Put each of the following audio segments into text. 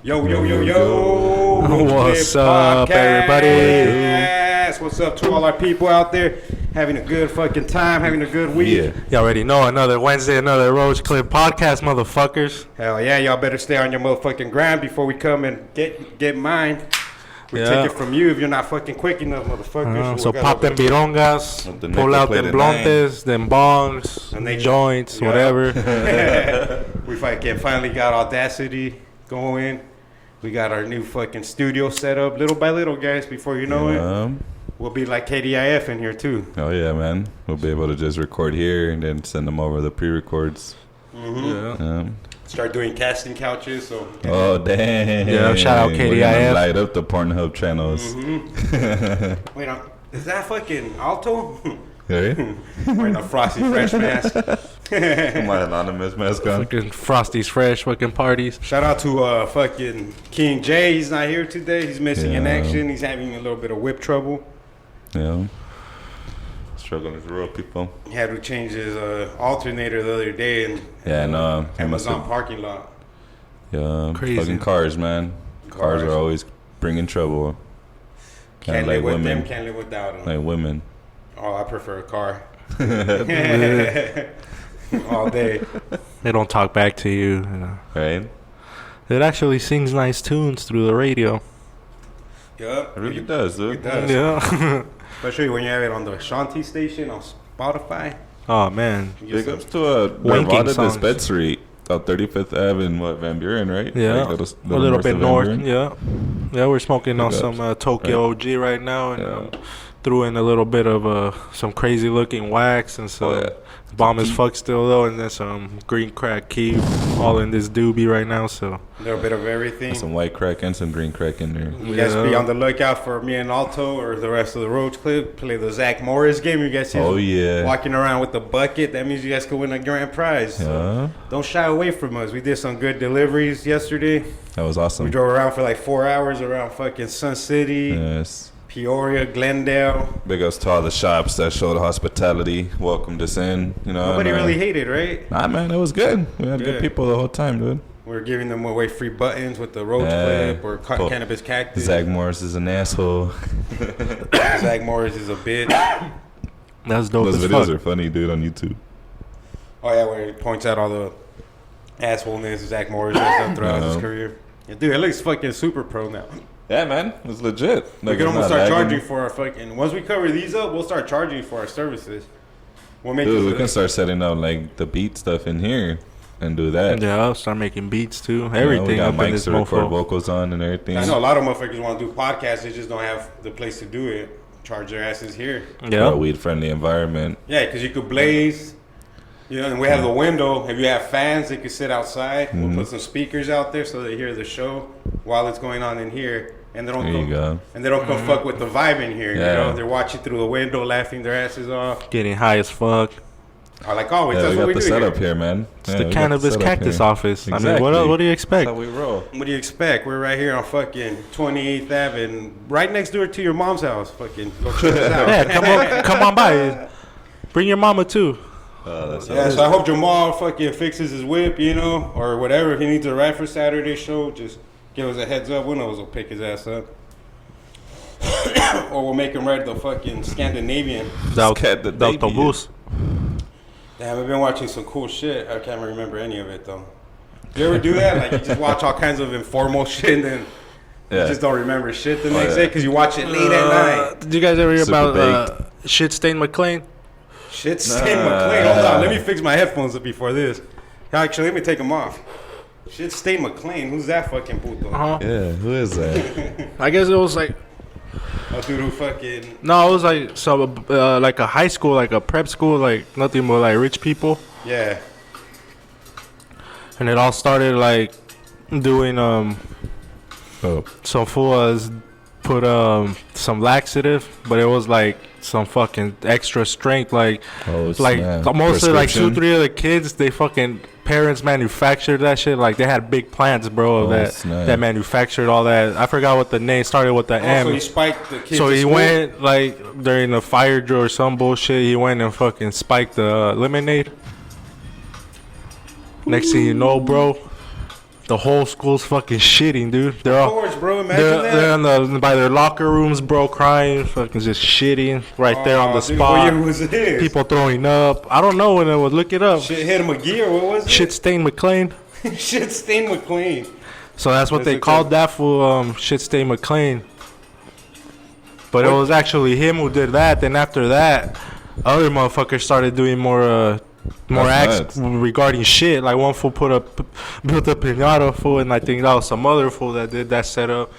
Yo, yo, yo, yo. What's up, everybody? Yes. What's up to all our people out there having a good fucking time, having a good week? Yeah. You already know, another Wednesday, another Roach Clip podcast, motherfuckers. Hell yeah, y'all better stay on your motherfucking grind before we come and get mine. We take it from you if you're not fucking quick enough, motherfuckers. So pop them birongas, pull out them blontes, them bongs, and they joints, whatever. We finally got Audacity going. We got our new fucking studio set up little by little, guys. Before you know it, we'll be like KDIF in here too. Oh yeah, man. We'll be able to just record here and then send them over the pre-records. Start doing casting couches. So. Oh damn! Yeah, shout out KDIF. We're gonna light up the Pornhub channels. Wait, is that fucking Alto? Hey? Wearing a Frosty Fresh mask. My anonymous mask on. Fucking Frosty's Fresh fucking parties. Shout out to fucking King Jay. He's not here today. He's missing in action. He's having a little bit of whip trouble. Yeah. Struggling is real, people. He had to change his alternator the other day in Amazon parking lot. Yeah, crazy. Fucking cars, man. Cars are always bringing trouble. Can't live with them, can't live without them. Like women. Oh, I prefer a car. All day. They don't talk back to you, you know. Right? It actually sings nice tunes through the radio. Yup. It really does, dude. It does. Yeah. Especially when you have it on the Shanti station on Spotify. Oh, man. Big ups to Nirvana Dispensary out 35th Ave in Van Buren, right? Yeah. Like a little bit north. Yeah. Yeah, we're smoking on Big some ups. Tokyo OG right now. And threw in a little bit of some crazy looking wax and some bomb as fuck still though, and then some green crack key all in this doobie right now. So a little bit of everything. And some white crack and some green crack in there. You guys be on the lookout for me and Alto or the rest of the Roach Clip. Play the Zach Morris game. You guys see walking around with the bucket. That means you guys could win a grand prize. So don't shy away from us. We did some good deliveries yesterday. That was awesome. We drove around for like 4 hours around fucking Sun City. Yes. Peoria, Glendale. Big ups to all the shops that showed hospitality, welcomed us in. You know, nobody really hated, right? Nah, man, it was good. We had good people the whole time, dude. We were giving them away free buttons with the Roach Clip or Cannabis Cactus. Zach Morris is an asshole. Zach Morris is a bitch. That's dope. Those videos are funny, dude, on YouTube. Oh yeah, where he points out all the assholeness Zach Morris has done throughout his career. Yeah, dude, it looks fucking super pro now. Yeah, man, it's legit. We can almost start charging for our fucking. Once we cover these up, we'll start charging for our services. We'll make. Dude, we can start setting up like the beat stuff in here and do that. Yeah, I'll start making beats too. Everything. We got up mics in this to record mofo. vocals on and everything. I know a lot of motherfuckers want to do podcasts. They just don't have the place to do it. Charge their asses here. Yeah, a weed-friendly environment. Yeah, because you could blaze. You know, and we have the window. If you have fans, they could sit outside. We'll put some speakers out there so they hear the show while it's going on in here. And they don't come fuck with the vibe in here. Yeah. You know, they're watching through the window, laughing their asses off, getting high as fuck. Like always, Yeah, that's we what got we the do setup here. here, man. It's the Cannabis Cactus office. Exactly. I mean, what do you expect? That's how we roll. What do you expect? We're right here on fucking 28th Ave, and right next door to your mom's house. Fucking go check us out. Yeah, come on by. Bring your mama too. So I hope Jamal fucking fixes his whip, you know, or whatever. If he needs a ride for Saturday show, just give us a heads up. One of us will pick his ass up. Or we'll make him ride the fucking Scandinavian. The autobus. Damn, I've been watching some cool shit. I can't remember any of it, though. You ever do that? Like, you just watch all kinds of informal shit and then you just don't remember shit the next day because you watch it late at night. Did you guys ever hear about Shit Stain McClain? Shit Stain McClain. Hold on, let me fix my headphones up before this. Actually, let me take them off. Shit Stain McClain. Who's that fucking puto? Yeah, who is that? I guess it was like... A dude who fucking... No, it was like like a high school, like a prep school, like nothing but like rich people. Yeah. And it all started like doing some fools put some laxative, but it was like some fucking extra strength, like mostly like 2-3 of the kids, they fucking parents manufactured that shit. Like they had big plants, bro, that manufactured all that. I forgot what the name started with the M. So he spiked the kids. So he went like during the fire drill or some bullshit. He went and fucking spiked the lemonade. Next thing you know, bro, The whole school's fucking shitting, dude. They're all, of course, bro. Imagine they're by their locker rooms, bro, crying, fucking just shitting right there on the spot. What year was this? People throwing up. I don't know when it was. Look it up. Shit hit McGee, or what was it? Shit stained McLean. Shit stained McLean. So that's what they called that for. Shit stained McLean. But it was actually him who did that. Then after that, other motherfuckers started doing more acts regarding shit. Like one fool built a pinata, fool, and I think that was some other fool that did that setup.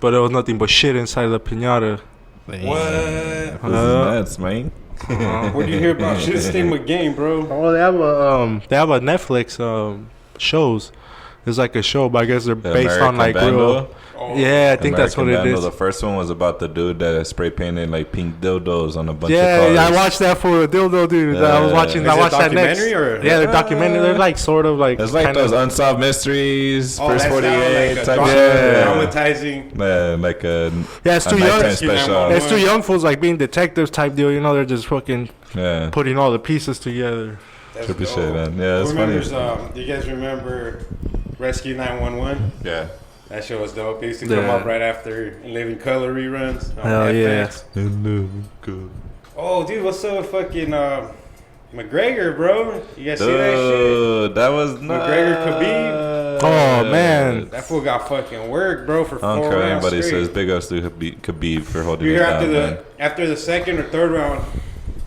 But it was nothing but shit inside the pinata. What? That's man. Where do you hear about shit stained McGee, bro? Oh, they have a Netflix shows. It's like a show, but I guess they're based on like real. Oh, yeah, I think that's what it is. The first one was about the dude that spray painted like pink dildos on a bunch of cars. Yeah, I watched that for a dildo dude. I watched that next. The documentary. They're like sort of like. It's like those unsolved mysteries, First 48 like type shit. Traumatizing. Like a it's too young. Special. It's too young fools like being detectives type deal. You know, they're just fucking putting all the pieces together. Trippy shit, man. Yeah, it's funny. Do you guys remember Rescue 911? Yeah. That show was dope. It used to come up right after Living Color reruns. Hell yeah. Oh, dude, what's up with fucking McGregor, bro? You guys see that shit? That was nuts. McGregor Khabib. Oh, man. That fool got fucking worked, bro, for 4 rounds straight. Anybody says big ups to Khabib for holding it down, after the second or third round,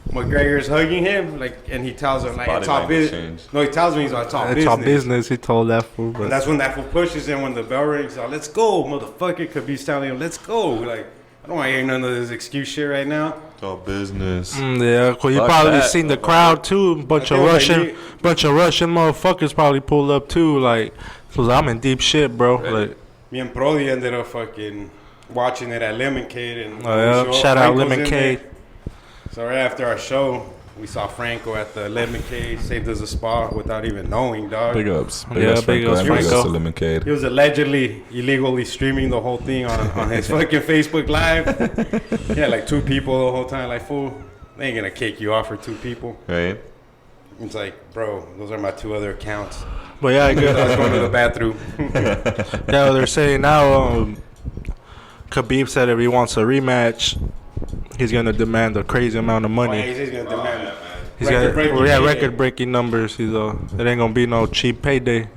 McGregor's hugging him, and he tells him, like, it's all business. No, he tells me it's all business. It's all business, he told that fool. But that's when that fool pushes him when the bell rings. Like, let's go, motherfucker. Khabib's telling him, let's go. Like, I don't want to hear none of this excuse shit right now. It's all business. Yeah, cause you probably seen the crowd, too. Bunch of Russian motherfuckers probably pulled up, too. Like, cause I'm in deep shit, bro. Right. Like, me and Prodi ended up fucking watching it at Lemoncade. And shout out Lemoncade. So right after our show, we saw Franco at the Lemoncade, saved us a spot without even knowing, dog. Big ups. Big ups, Franco. He was allegedly illegally streaming the whole thing on his fucking Facebook Live. He had like 2 people the whole time. Like, fool, they ain't gonna kick you off for 2 people. Right. It's like, bro, those are my 2 other accounts. But yeah, I was going to the bathroom. Yeah, they're saying now Khabib said if he wants a rematch, he's gonna demand a crazy amount of money. He's gonna demand. Record-breaking numbers. It ain't gonna be no cheap payday.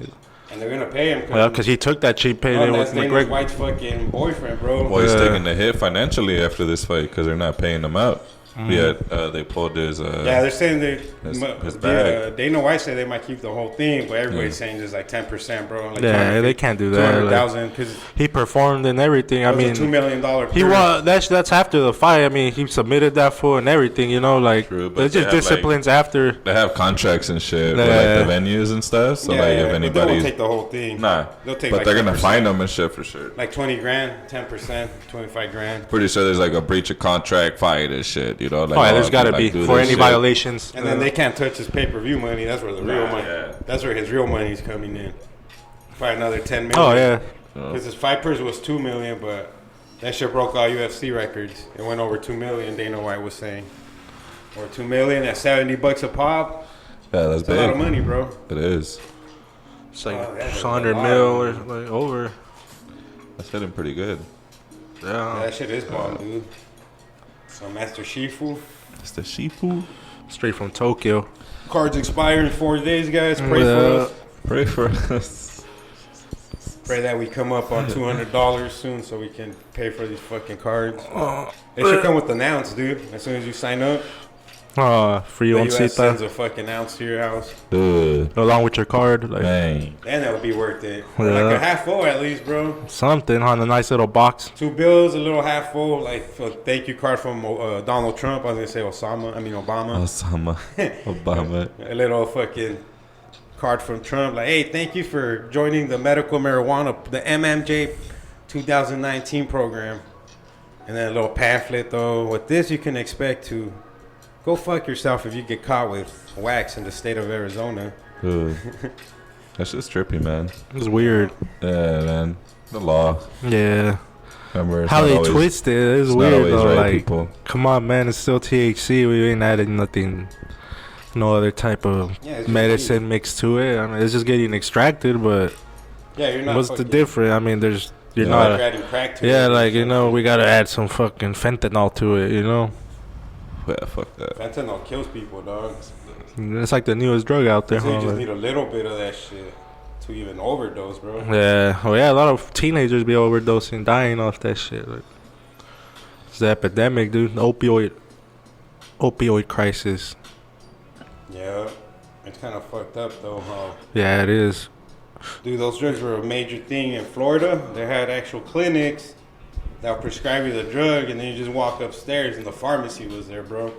And they're gonna pay him. Well, because he took that cheap payday with McGregor. White's fucking boyfriend, bro. Well, he's taking the hit financially after this fight because they're not paying him out. They pulled his. They're saying his bag. Dana White said they might keep the whole thing, but everybody's saying just like 10%, bro. Like they can't do that. 200,000 because he performed and everything. I mean, $2 million. He won. That's after the fight. I mean, he submitted that for and everything. You know, like it's just disciplines after. They have contracts and shit with like the venues and stuff. So if anybody, they won't take the whole thing. Nah, they're gonna fine them and shit for sure. Like 20 grand, 10%, 25 grand. Pretty sure there's like a breach of contract fight and shit. You know, like there's gotta be for any violations. And then they can't touch his pay-per-view money. That's where the real money. Yeah. That's where his real money's coming in. Probably another 10 million. Oh yeah. Because his fight purse was $2 million, but that shit broke all UFC records. It went over $2 million. Dana White was saying, or $2 million at $70 a pop. Yeah, that's big. A lot of money, bro. It is. It's like 100 mil or like over. That's hitting pretty good. Yeah, that shit is bomb, dude. So Master Shifu. It's the Shifu. Straight from Tokyo. Cards expire in 4 days, guys. Pray for us. Pray for us. Pray that we come up on $200 soon so we can pay for these fucking cards. They should come with an ounce, dude. As soon as you sign up. Free the US sends a fucking ounce to your house. Along with your card. Like, dang. And that would be worth it. Like a half full at least, bro. Something on a nice little box. 2 bills, a little half full, like a thank you card from Donald Trump. I was going to say Obama. Obama. A little fucking card from Trump. Like, hey, thank you for joining the medical marijuana, the MMJ 2019 program. And then a little pamphlet, though. With this, you can expect to go fuck yourself if you get caught with wax in the state of Arizona. That's just trippy, man. It's weird. Yeah, man. The law. Yeah. Remember, how they twist it is weird, though. Right, like, people. Come on, man. It's still THC. We ain't adding nothing, no other type of medicine mixed to it. I mean, it's just getting extracted, but Yeah, you're not. What's the difference? I mean, you're not adding crack to it. Yeah, like we gotta add some fucking fentanyl to it. Yeah, fuck that. Fentanyl kills people, dog. It's like the newest drug out there. So you just need a little bit of that shit to even overdose, bro. Yeah, a lot of teenagers be overdosing, dying off that shit. Like, it's the epidemic, dude. The opioid crisis. Yeah, it's kind of fucked up though, huh? Yeah, it is. Dude, those drugs were a major thing in Florida. They had actual clinics that would prescribe you the drug, and then you just walk upstairs, and the pharmacy was there, bro.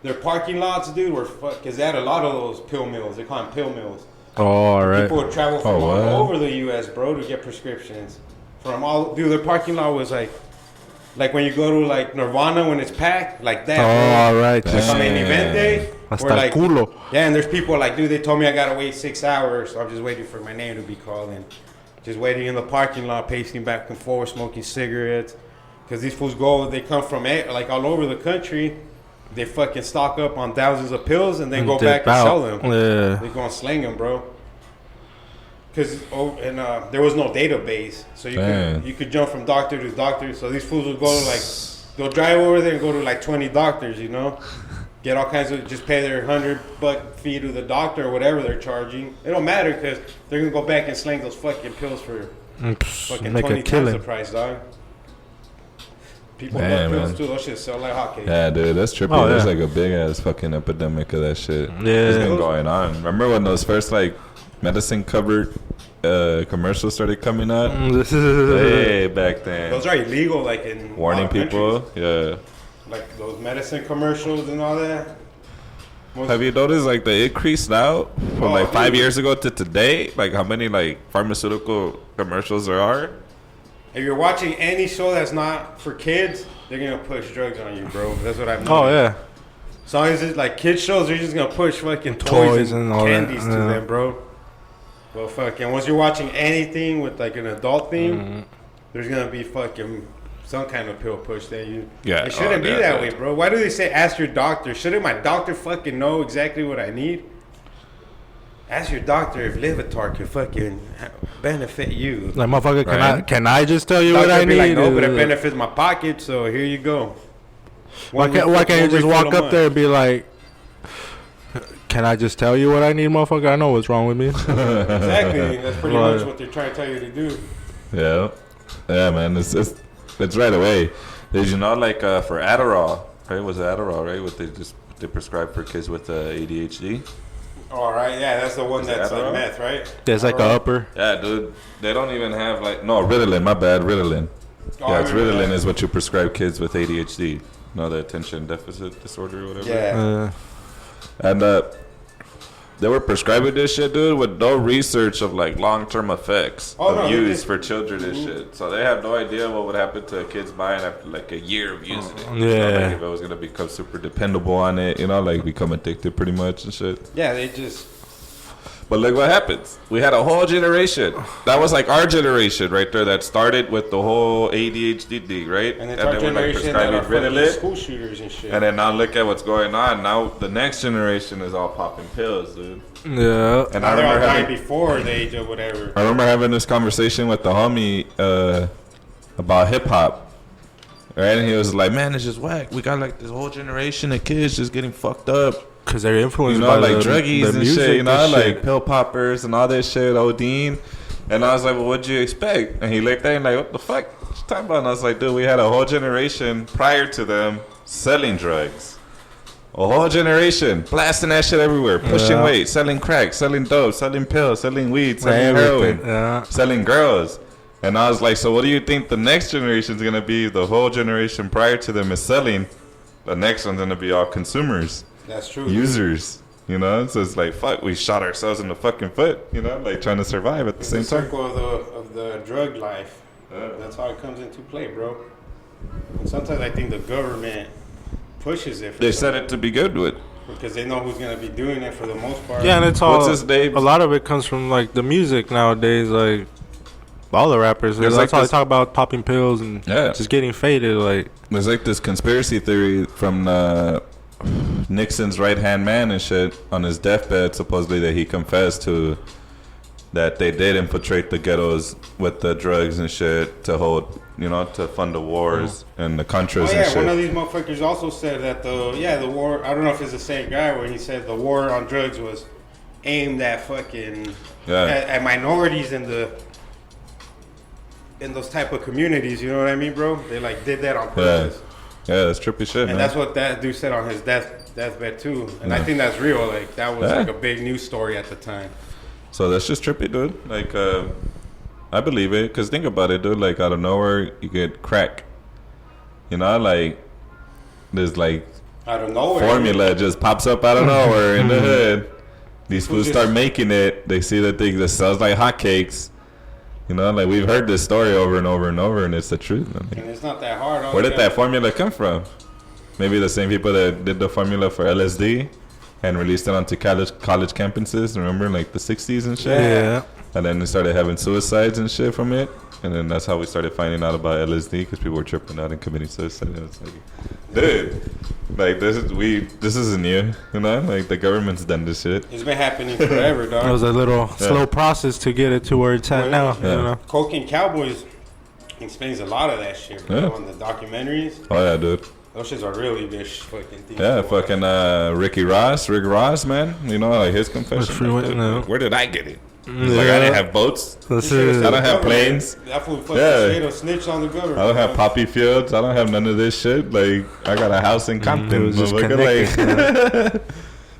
Their parking lots, dude, were because they had a lot of those pill mills. They call them pill mills. Oh, all right. People would travel from all over the U.S., bro, to get prescriptions. Dude, their parking lot was like when you go to like Nirvana when it's packed, like that. Oh, all right. Like on an event day. Hasta like, culo. Yeah, and there's people like, dude, they told me I gotta wait 6 hours, so I'm just waiting for my name to be called in. Just waiting in the parking lot, pacing back and forth, smoking cigarettes. Because these fools they come from like all over the country. They fucking stock up on thousands of pills and then go back and sell them. Yeah. They go and slang them, bro. Because there was no database, so you could jump from doctor to doctor. So these fools would they'll drive over there and go to like 20 doctors, you know, get all kinds of, just pay their $100 fee to the doctor or whatever they're charging. It don't matter because they're gonna go back and slang those fucking pills for fucking 20 times the price, dog. People love pills too. Those shit sell like hotcakes. Yeah, dude, that's trippy. Oh, There's like a big ass fucking epidemic of that shit. Yeah, it's been going on. Remember when those first like medicine covered commercials started coming out? Way back then. Those are illegal, like in warning people. Yeah. Like those medicine commercials and all that. Have you noticed like the increase now from like 5 years ago to today? Like how many like pharmaceutical commercials there are? If you're watching any show that's not for kids, they're gonna push drugs on you, bro. That's what I've noticed. Oh yeah. As long as it's like kids shows, they're just gonna push fucking toys and candies to them, bro. Well, fucking once you're watching anything with like an adult theme, there's gonna be fucking some kind of pill push that you. Yeah. It shouldn't be that way, bro. Why do they say ask your doctor? Shouldn't my doctor fucking know exactly what I need? Ask your doctor if Livitar can fucking benefit you. Like, motherfucker, can I just tell you what I need? Like, no, but it benefits my pocket, so here you go. Why can't you just walk up there and be like, can I just tell you what I need, motherfucker? I know what's wrong with me. Exactly. That's pretty much what they're trying to tell you to do. Yeah. Yeah, man. It's right away. Did you know, like, for Adderall, right? Was it Adderall, right? What they prescribe for kids with ADHD? All right, yeah, that's the one that's like meth, right? There's like an upper. Yeah, dude. They don't even have like Ritalin. My bad, Ritalin. Yeah, it's Ritalin is what you prescribe kids with ADHD. No, the attention deficit disorder or whatever. Yeah. And they were prescribing this shit, dude, with no research of like long-term effects of use for children and shit. So they have no idea what would happen to a kid's mind after like a year of using it. Yeah. You know, like if it was gonna become super dependable on it, you know, like become addicted pretty much and shit. Yeah, they just. But look what happens. We had a whole generation. That was like our generation right there that started with the whole ADHD thing, right? And it's our generation that are Ritalin, school shooters and shit. And then now look at what's going on. Now the next generation is all popping pills, dude. Yeah. And I remember dying before the age of whatever. I remember having this conversation with the homie about hip hop. Right? And he was like, man, it's just whack. We got like this whole generation of kids just getting fucked up. Because they're influenced by like druggies and shit, you know, like pill poppers and all this shit, ODing. And I was like, well, what'd you expect? And he looked at me like, what the fuck? What you talking about? And I was like, dude, we had a whole generation prior to them selling drugs. A whole generation blasting that shit everywhere, pushing weight, selling crack, selling dope, selling pills, selling weed, selling heroin, selling girls. And I was like, so what do you think the next generation is going to be? The whole generation prior to them is selling. The next one's going to be all consumers. That's true. Users, you know? So it's like, fuck, we shot ourselves in the fucking foot, you know? Like trying to survive at the same time. The circle of the drug life. That's how it comes into play, bro. And sometimes I think the government pushes it. They set it to be good with. Because they know who's going to be doing it for the most part. Yeah, and it's all. What's his name? A lot of it comes from like the music nowadays, like all the rappers. That's like how they talk about popping pills and just getting faded. Like there's like this conspiracy theory from Nixon's right hand man and shit on his deathbed, supposedly that he confessed to that they did infiltrate the ghettos with the drugs and shit to hold, to fund the wars and the Contras and shit. One of these motherfuckers also said that the war, I don't know if it's the same guy, where he said the war on drugs was aimed at fucking, at minorities in those type of communities, you know what I mean, bro? They like did that on purpose. Yeah, that's trippy shit, and that's what that dude said on his deathbed too. And I think that's real. Like that was like a big news story at the time. So that's just trippy, dude. Like, I believe it. Because think about it, dude. Like, out of nowhere, you get crack. Like, there's like... Out of nowhere. Formula just pops up out of nowhere in the hood. These fools start making it. They see the thing that sells like hotcakes. Like, we've heard this story over and over and over, and it's the truth. And it's not that hard. Where did that formula come from? Maybe the same people that did the formula for LSD and released it onto college campuses, remember, like the 60s and shit? Yeah. And then they started having suicides and shit from it. And then that's how we started finding out about LSD, because people were tripping out and committing suicide. And it's like, dude, like this isn't new, Like the government's done this shit. It's been happening forever, dog. It was a little slow process to get it to where it's at now. Yeah. Cocaine Cowboys explains a lot of that shit, bro, on the documentaries. Oh yeah, dude. Those shits are really good fucking things. Yeah, fucking Rick Ross, man. Like his confession. Where did I get it? Like, I didn't have boats. I don't have planes. That fool fucking snitch on the government. I don't have poppy fields. I don't have none of this shit. Like, I got a house in Compton. Like,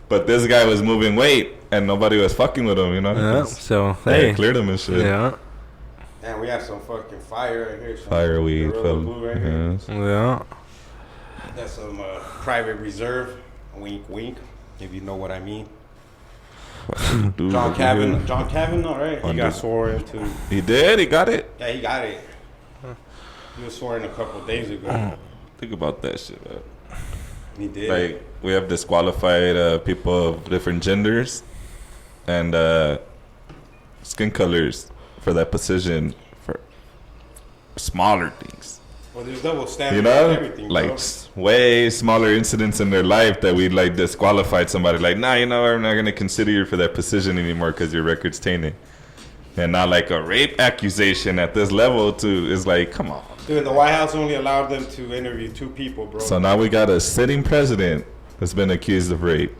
but this guy was moving weight, and nobody was fucking with him, Yeah, so, hey. Cleared him and shit. Yeah. And we have some fucking fire right here. Fireweed. Right here. Yeah. That's some private reserve. Wink, wink. If you know what I mean. John Kavanaugh, right? He got sworn into. He did? He got it? Yeah, he got it. He was sworn in a couple of days ago. Think about that shit, man. He did. Like, we have disqualified people of different genders and skin colors for that position for smaller things. Well, there's double standards and everything, like bro. Way smaller incidents in their life that we like disqualified somebody. Like, nah, I'm not gonna consider you for that position anymore because your record's tainted. And now, like a rape accusation at this level too is like, come on. Dude, the White House only allowed them to interview 2 people, bro. So now we got a sitting president that's been accused of rape.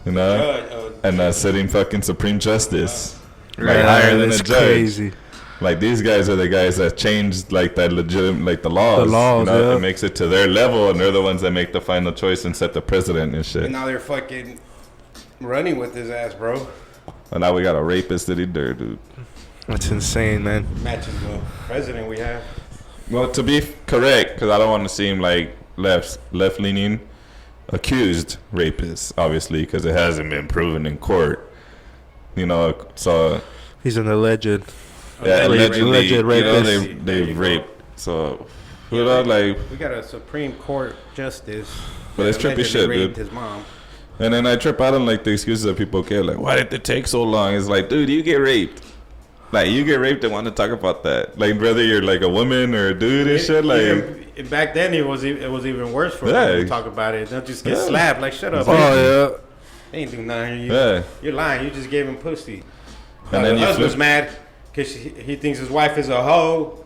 And a sitting fucking Supreme Justice, higher than a judge. Crazy. Like, these guys are the guys that changed, like, that legitimate, like, the laws. It makes it to their level, and they're the ones that make the final choice and set the president and shit. And now they're fucking running with his ass, bro. And now we got a rapist that he there, dude. That's insane, man. Matches the president we have. Well, to be correct, because I don't want to seem like left-leaning, accused rapist, obviously, because it hasn't been proven in court. So... He's an alleged... Yeah, alleged rapist. They raped. So, we got a Supreme Court justice. But it's trippy shit, dude. His mom. And then I trip out on like the excuses that people give. Like, why did it take so long? It's like, dude, you get raped. Like, you get raped and want to talk about that. Like, whether you're like a woman or a dude and shit. Like, back then it was even worse for them to talk about it. They'll just get slapped. Like, shut up. Oh yeah. They ain't do nothing. You're lying. You just gave him pussy. And then the husband's mad because he thinks his wife is a hoe.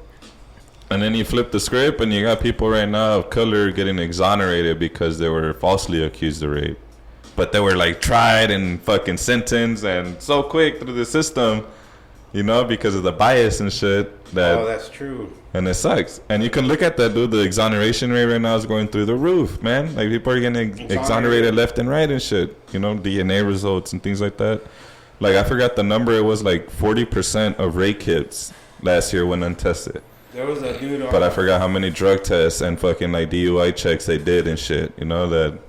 And then you flip the script and you got people right now of color getting exonerated because they were falsely accused of rape. But they were like tried and fucking sentenced and so quick through the system, because of the bias and shit. That's true. And it sucks. And you can look at that, dude. The exoneration rate right now is going through the roof, man. Like, people are getting exonerated left and right and shit. DNA results and things like that. Like, I forgot the number. It was like 40% of rape kits last year went untested. There was a dude but I forgot how many drug tests and fucking like DUI checks they did and shit. That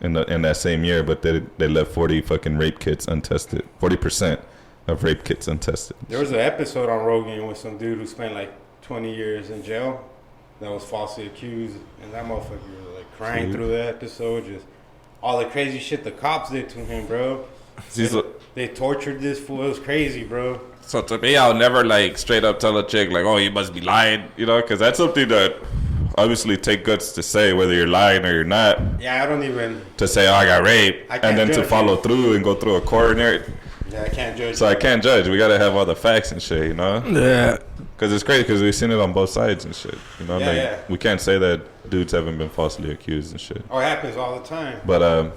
in that same year, but they left 40 fucking rape kits untested. 40% of rape kits untested. There was an episode on Rogan with some dude who spent like 20 years in jail that was falsely accused, and that motherfucker was like crying through that episode. Just all the crazy shit the cops did to him, bro. They tortured this fool. It was crazy, bro. So to me, I'll never like straight up tell a chick like, "Oh, you must be lying," because that's something that obviously take guts to say whether you're lying or you're not. Yeah, I don't even to say, "Oh, I got raped," and then to follow through and go through a coronary. Yeah, I can't judge. So I can't judge. We gotta have all the facts and shit, you know? Yeah. Because it's crazy because we've seen it on both sides and shit. You know, yeah. We can't say that dudes haven't been falsely accused and shit. Oh, it happens all the time. But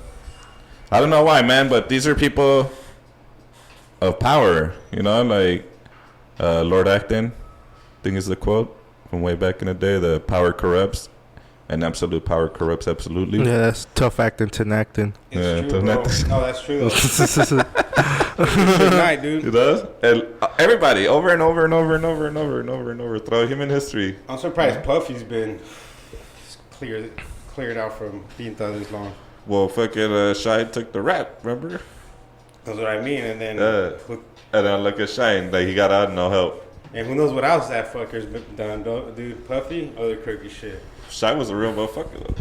I don't know why, man. But these are people of power. You know, like Lord Acton, I think is the quote from way back in the day. The power corrupts, and absolute power corrupts absolutely. Yeah, that's tough acting to acting. It's true, bro. No, that's true. Good night, dude. It does. And everybody, over and over and over and over and over and over and over throughout human history. I'm surprised Puffy's been cleared out from being done this long. Well, fucking Shine took the rap, remember? That's what I mean. And then look at Shine, like he got out and no help. And who knows what else that fucker's done, dude? Puffy, other crooked shit. Shine was a real motherfucker though.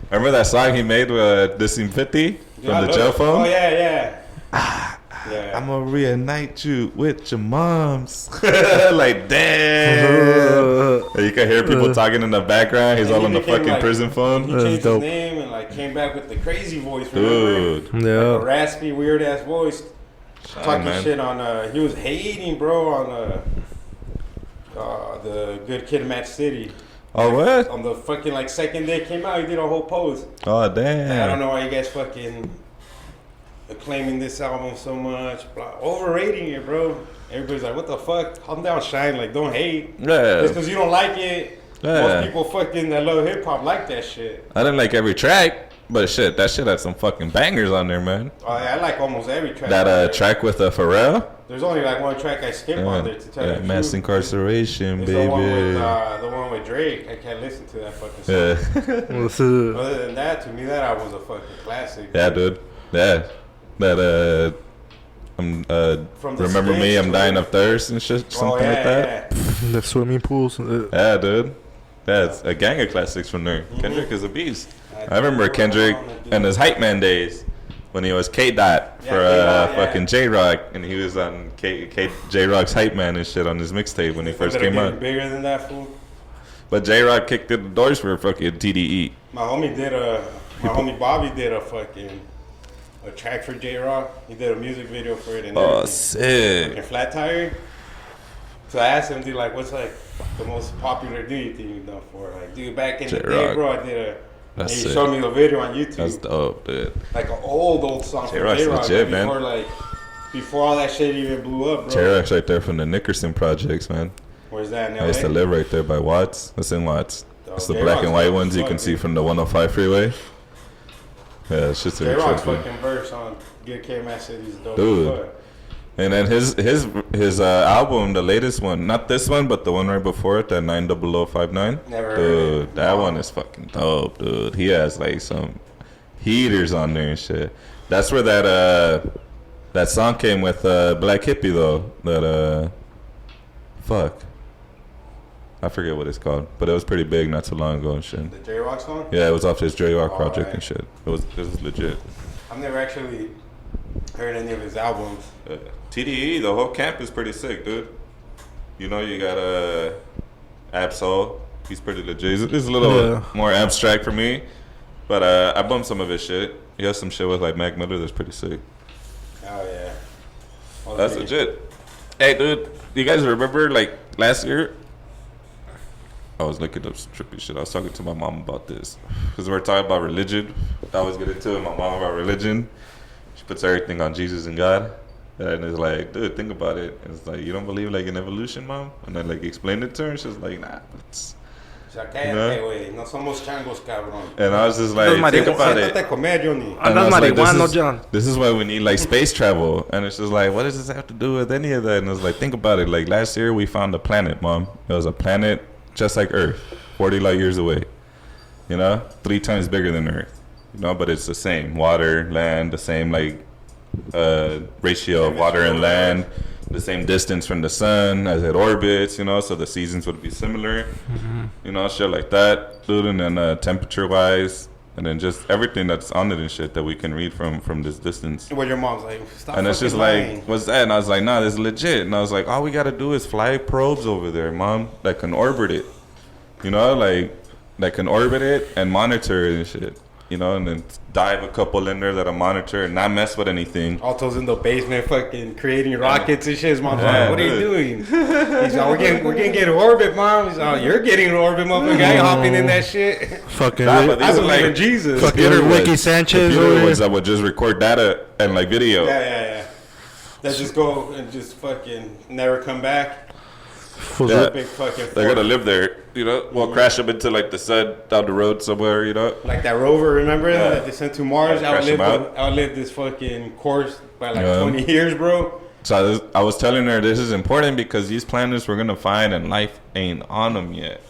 Remember that song he made with Dissing 50 from the jail phone? Oh yeah. Yeah. I'm gonna reunite you with your moms. Like, damn. You can hear people talking in the background. He's all on the fucking prison phone. He changed his name and came back with the crazy voice. Dude. Yeah. Like a raspy, weird ass voice. Talking shit on, he was hating, bro, on the Good Kid, Match City. Oh, what? On the fucking, second day it came out, he did a whole post. Oh, damn. I don't know why you guys fucking acclaiming this album so much. Overrating it, bro. Everybody's like, what the fuck? Calm down, Shine. Don't hate. Yeah. Just because you don't like it. Yeah. Most people fucking that love hip-hop like that shit. I didn't like every track, but shit, that shit had some fucking bangers on there, man. Oh, yeah, I like almost every track. That track with Pharrell? There's only one track I skip on there to tell you the Mass truth. Incarceration, it's baby. The one with Drake. I can't listen to that fucking song. Other than that, to me, that album's a fucking classic. Yeah, dude. Yeah. That remember me, I'm dying of thirst and shit, something like that. Yeah. The swimming pools. Yeah, dude. That's a gang of classics from there. Mm-hmm. Kendrick is a beast. I remember Kendrick and his hype man days when he was K-Dot for fucking J-Rock, and he was on J-Rock's hype man and shit on his mixtape when he first came out. Bigger than that fool. But J-Rock kicked in the doors for fucking TDE. My homie Bobby did a track for J-Rock. He did a music video for it. And sick. And Flat Tire. So I asked him, dude, what's the most popular dude you think you've done for? Dude, back in the day, bro, I did and he showed me the video on YouTube. That's dope, dude. An old song from J-Rock, legit, man. Before all that shit even blew up, bro. J-Rock's right there from the Nickerson projects, man. Where's that in LA? I used to live right there by Watts. That's in Watts. It's the black and white ones you can see from the 105 freeway. Yeah, it's just a J-Rock's fucking verse on Good Kid, Match City's dope. Dude. And then his album, the latest one, not this one, but the one right before it, that 90059. Never heard it. That one is fucking dope, dude. He has some heaters on there and shit. That's where that song came with Black Hippie though. That I forget what it's called, but it was pretty big not too long ago and shit. The J-Rock song? Yeah, it was off his J-Rock project and shit. It was legit. I've never actually heard any of his albums. TDE, the whole camp is pretty sick, dude. You know, you got Absol. He's pretty legit. It's a little more abstract for me, but I bumped some of his shit. He has some shit with Mac Miller that's pretty sick. Oh yeah, that's legit. Hey, dude, you guys remember last year? I was looking up some trippy shit. I was talking to my mom about this because we're talking about religion. I always get into it with my mom about religion. She puts everything on Jesus and God. And it's like, dude, think about it. And it's you don't believe in evolution, mom? And I explained it to her, and she's like, nah. No somos changos, cabrón. And I was just think about it. This is why we need space travel. And it's just what does this have to do with any of that? And it's think about it. Last year we found a planet, mom. It was a planet just like Earth, 40 light years away. 3 times bigger than Earth. But it's the same water, land, the same ratio of water and land, the same distance from the sun as it orbits, so the seasons would be similar, shit like that, dude. And then temperature wise, and then just everything that's on it and shit that we can read from this distance. What your mom's stop. And it's just what's that? And I was like, nah, this is legit. And I was like, all we gotta do is fly probes over there, mom, that can orbit it, that can orbit it and monitor it and shit. you know, and then dive a couple in there that'll monitor and not mess with anything. Alto's in the basement fucking creating rockets and shit. His mom's like, what are you doing? He's like, we're gonna get in orbit, Mom. He's like, you're getting in orbit, motherfucker. I ain't hopping in that shit. Fucking I believe in Jesus. Fucking Ricky Sanchez. The ones that would just record data and like video. Yeah. That just go and just fucking never come back. Yeah. Big fucking they're gonna live there, you know. We'll crash them into like the sun down the road somewhere, you know. Like that rover, remember that they sent to Mars? Outlived this fucking course by like 20 years, bro. So I was telling her this is important because these planets we're gonna find and life ain't on them yet.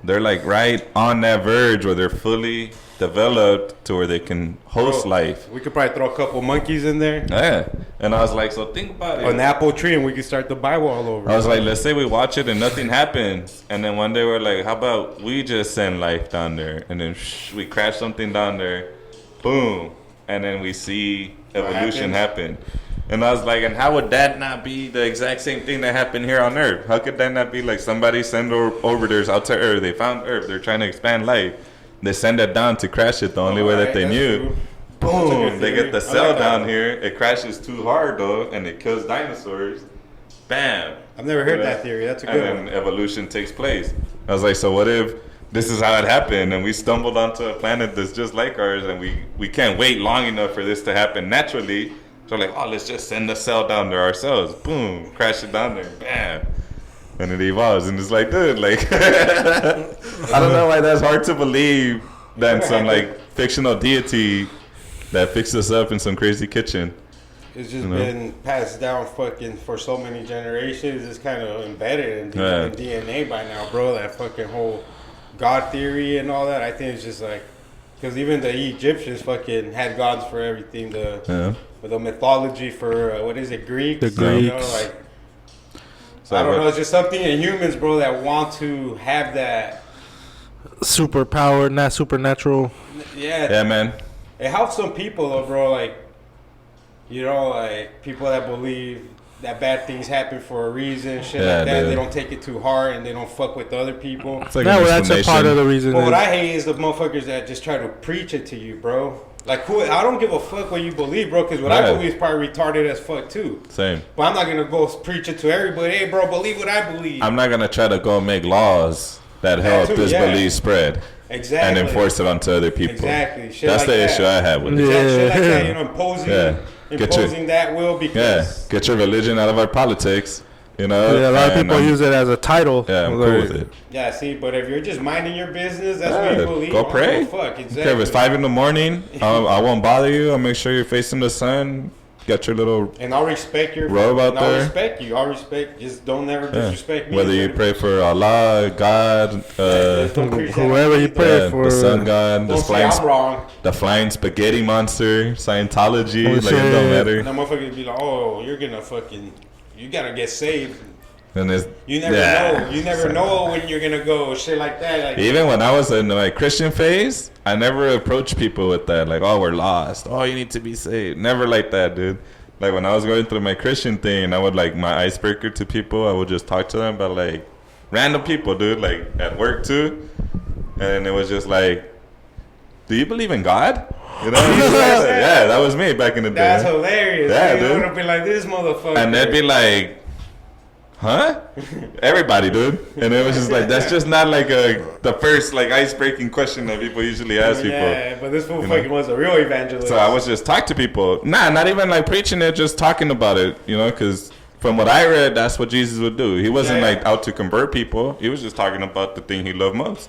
They're like right on that verge where they're fully developed to where they can host life. We could probably throw a couple monkeys in there. Yeah. And I was like, so think about it. An apple tree and we could start the Bible all over. I was like, let's say we watch it and nothing happens. And then one day we're like, how about we just send life down there? And then we crash something down there. Boom. And then we see evolution happen. And I was like, and how would that not be the exact same thing that happened here on Earth? How could that not be like somebody send orbiters out to Earth? They found Earth. They're trying to expand life. They send it down to crash it the only way that they knew. True. Boom! They get the cell down here. It crashes too hard though, and it kills dinosaurs. Bam! I've never heard that theory. That's a good one. And then evolution takes place. I was like, so what if this is how it happened, and we stumbled onto a planet that's just like ours, and we can't wait long enough for this to happen naturally? So like, oh, let's just send the cell down there ourselves. Boom! Crash it down there. Bam! And it evolves, and it's like, dude, like, I don't know why that's hard to believe that some like fictional deity that fixed us up in some crazy kitchen. It's just been passed down fucking for so many generations. It's kind of embedded in DNA by now, bro. That fucking whole God theory and all that. I think it's just like, because even the Egyptians fucking had gods for everything. The mythology for what is it, Greeks? The Greeks. You know, like. So I don't know, it's just something in humans, bro, that want to have that superpower, not supernatural. Yeah, man. It helps some people, though, bro. Like, you know, like people that believe that bad things happen for a reason, shit like that. Dude. They don't take it too hard and they don't fuck with other people. It's like that's a part of the reason. But what I hate is the motherfuckers that just try to preach it to you, bro. Like, cool, I don't give a fuck what you believe, bro, because what I believe is probably retarded as fuck, too. Same. But I'm not going to go preach it to everybody. Hey, bro, believe what I believe. I'm not going to try to go make laws that help this belief spread. Exactly. And enforce it onto other people. Exactly. Shit That's like the issue I have with it. Shit like that, you know, imposing that will because... Get your religion out of our politics. You know, a lot of people use it as a title. Yeah, I'm cool with it. Yeah, see, but if you're just minding your business, that's what you believe. Go pray. Oh, fuck, exactly. Okay, if it's 5 a.m, I won't bother you. I'll make sure you're facing the sun. Got your little and I'll respect your robe out there. I'll respect you. I'll respect. Just don't never disrespect me. Whether you pray for Allah, God, whoever you pray for, the sun god, the flying spaghetti monster, Scientology. Like it don't matter. And that motherfucker be like, oh, you're gonna fucking. You gotta get saved. And you never know. You never know when you're gonna go. Shit like that. Like, even when I was in my Christian phase, I never approached people with that. Like, oh, we're lost. Oh, you need to be saved. Never like that, dude. Like when I was going through my Christian thing, I would like my icebreaker to people. I would just talk to them about like random people, dude. Like at work too. And it was just like, do you believe in God? You know, yeah, that was me back in the day. That's hilarious. Yeah, dude. It would be like this motherfucker, and they'd be like, "Huh?" Everybody, dude. And it was just like that's just not like the first like ice-breaking question that people usually ask people. Yeah, but this fool fucking was a real evangelist. So I was just talk to people. Nah, not even like preaching it, just talking about it. You know, because from what I read, that's what Jesus would do. He wasn't like out to convert people. He was just talking about the thing he loved most.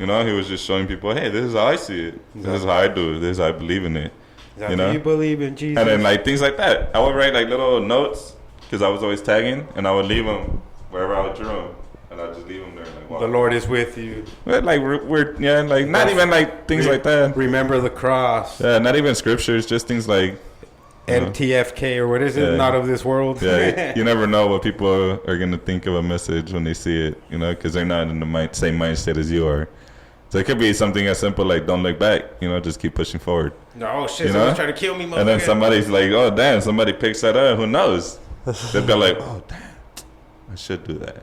You know, he was just showing people, hey, this is how I see it. This is how I do it. This is how I believe in it. You know? You believe in Jesus. And then, like, things like that. I would write, like, little notes because I was always tagging, and I would leave them wherever I would drew. And I'd just leave them there. Like, wow. The Lord is with you. But, like, we're like, not even, like, things like that. Remember the cross. Yeah, not even scriptures, just things like... MTFK or what is it? Not of this world. Yeah, you never know what people are going to think of a message when they see it, you know, because they're not in the same mindset as you are. So it could be something as simple like don't look back, you know, just keep pushing forward. No, shit, someone's trying to kill me, motherfucker. And then somebody's like, oh, damn, somebody picks that up. Who knows? They'll be like, oh, damn, I should do that.